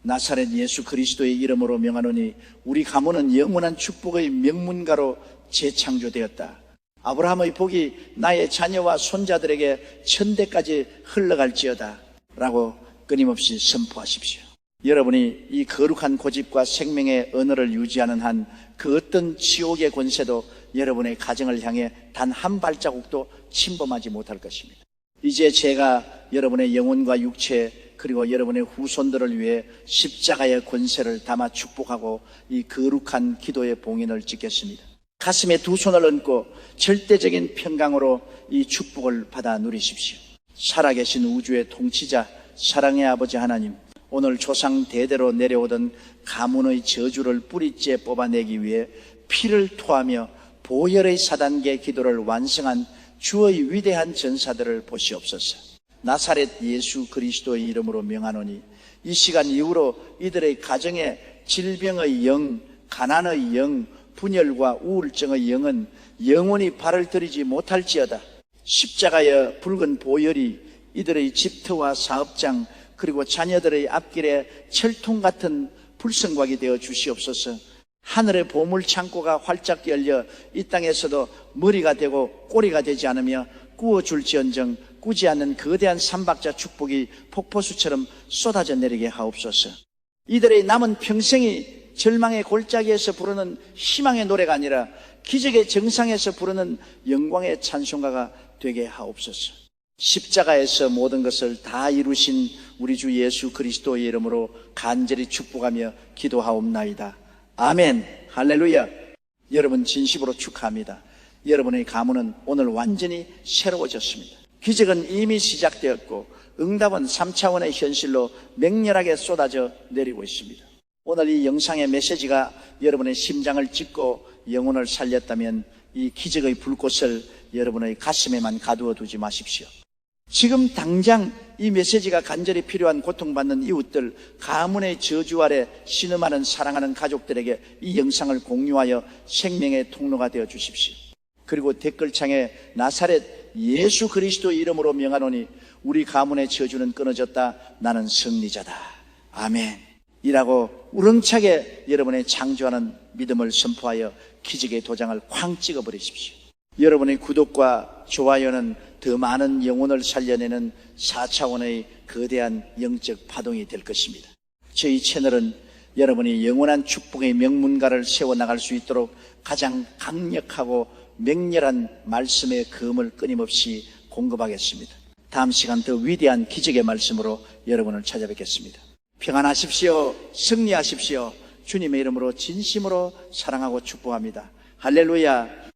나사렛 예수 그리스도의 이름으로 명하노니 우리 가문은 영원한 축복의 명문가로 재창조되었다. 아브라함의 복이 나의 자녀와 손자들에게 천대까지 흘러갈지어다 라고 끊임없이 선포하십시오. 여러분이 이 거룩한 고집과 생명의 언어를 유지하는 한 그 어떤 지옥의 권세도 여러분의 가정을 향해 단 한 발자국도 침범하지 못할 것입니다. 이제 제가 여러분의 영혼과 육체 그리고 여러분의 후손들을 위해 십자가의 권세를 담아 축복하고 이 거룩한 기도의 봉인을 짓겠습니다. 가슴에 두 손을 얹고 절대적인 평강으로 이 축복을 받아 누리십시오. 살아계신 우주의 통치자 사랑의 아버지 하나님, 오늘 조상 대대로 내려오던 가문의 저주를 뿌리째 뽑아내기 위해 피를 토하며 보혈의 4단계 기도를 완성한 주의 위대한 전사들을 보시옵소서. 나사렛 예수 그리스도의 이름으로 명하노니 이 시간 이후로 이들의 가정에 질병의 영, 가난의 영, 분열과 우울증의 영은 영원히 발을 들이지 못할지어다. 십자가의 붉은 보혈이 이들의 집터와 사업장 그리고 자녀들의 앞길에 철통 같은 불성곽이 되어 주시옵소서. 하늘의 보물 창고가 활짝 열려 이 땅에서도 머리가 되고 꼬리가 되지 않으며 꾸어줄지언정 꾸지 않는 거대한 삼박자 축복이 폭포수처럼 쏟아져 내리게 하옵소서. 이들의 남은 평생이 절망의 골짜기에서 부르는 희망의 노래가 아니라 기적의 정상에서 부르는 영광의 찬송가가 되게 하옵소서. 십자가에서 모든 것을 다 이루신 우리 주 예수 그리스도의 이름으로 간절히 축복하며 기도하옵나이다. 아멘. 할렐루야. 여러분 진심으로 축하합니다. 여러분의 가문은 오늘 완전히 새로워졌습니다. 기적은 이미 시작되었고 응답은 3차원의 현실로 맹렬하게 쏟아져 내리고 있습니다. 오늘 이 영상의 메시지가 여러분의 심장을 찢고 영혼을 살렸다면 이 기적의 불꽃을 여러분의 가슴에만 가두어 두지 마십시오. 지금 당장 이 메시지가 간절히 필요한 고통받는 이웃들, 가문의 저주 아래 신음하는 사랑하는 가족들에게 이 영상을 공유하여 생명의 통로가 되어 주십시오. 그리고 댓글창에 나사렛 예수 그리스도 이름으로 명하노니 우리 가문의 저주는 끊어졌다. 나는 승리자다. 아멘. 이라고 우렁차게 여러분의 창조하는 믿음을 선포하여 기적의 도장을 쾅 찍어버리십시오. 여러분의 구독과 좋아요는 더 많은 영혼을 살려내는 4차원의 거대한 영적 파동이 될 것입니다. 저희 채널은 여러분이 영원한 축복의 명문가를 세워나갈 수 있도록 가장 강력하고 맹렬한 말씀의 검을 끊임없이 공급하겠습니다. 다음 시간 더 위대한 기적의 말씀으로 여러분을 찾아뵙겠습니다. 평안하십시오. 승리하십시오. 주님의 이름으로 진심으로 사랑하고 축복합니다. 할렐루야.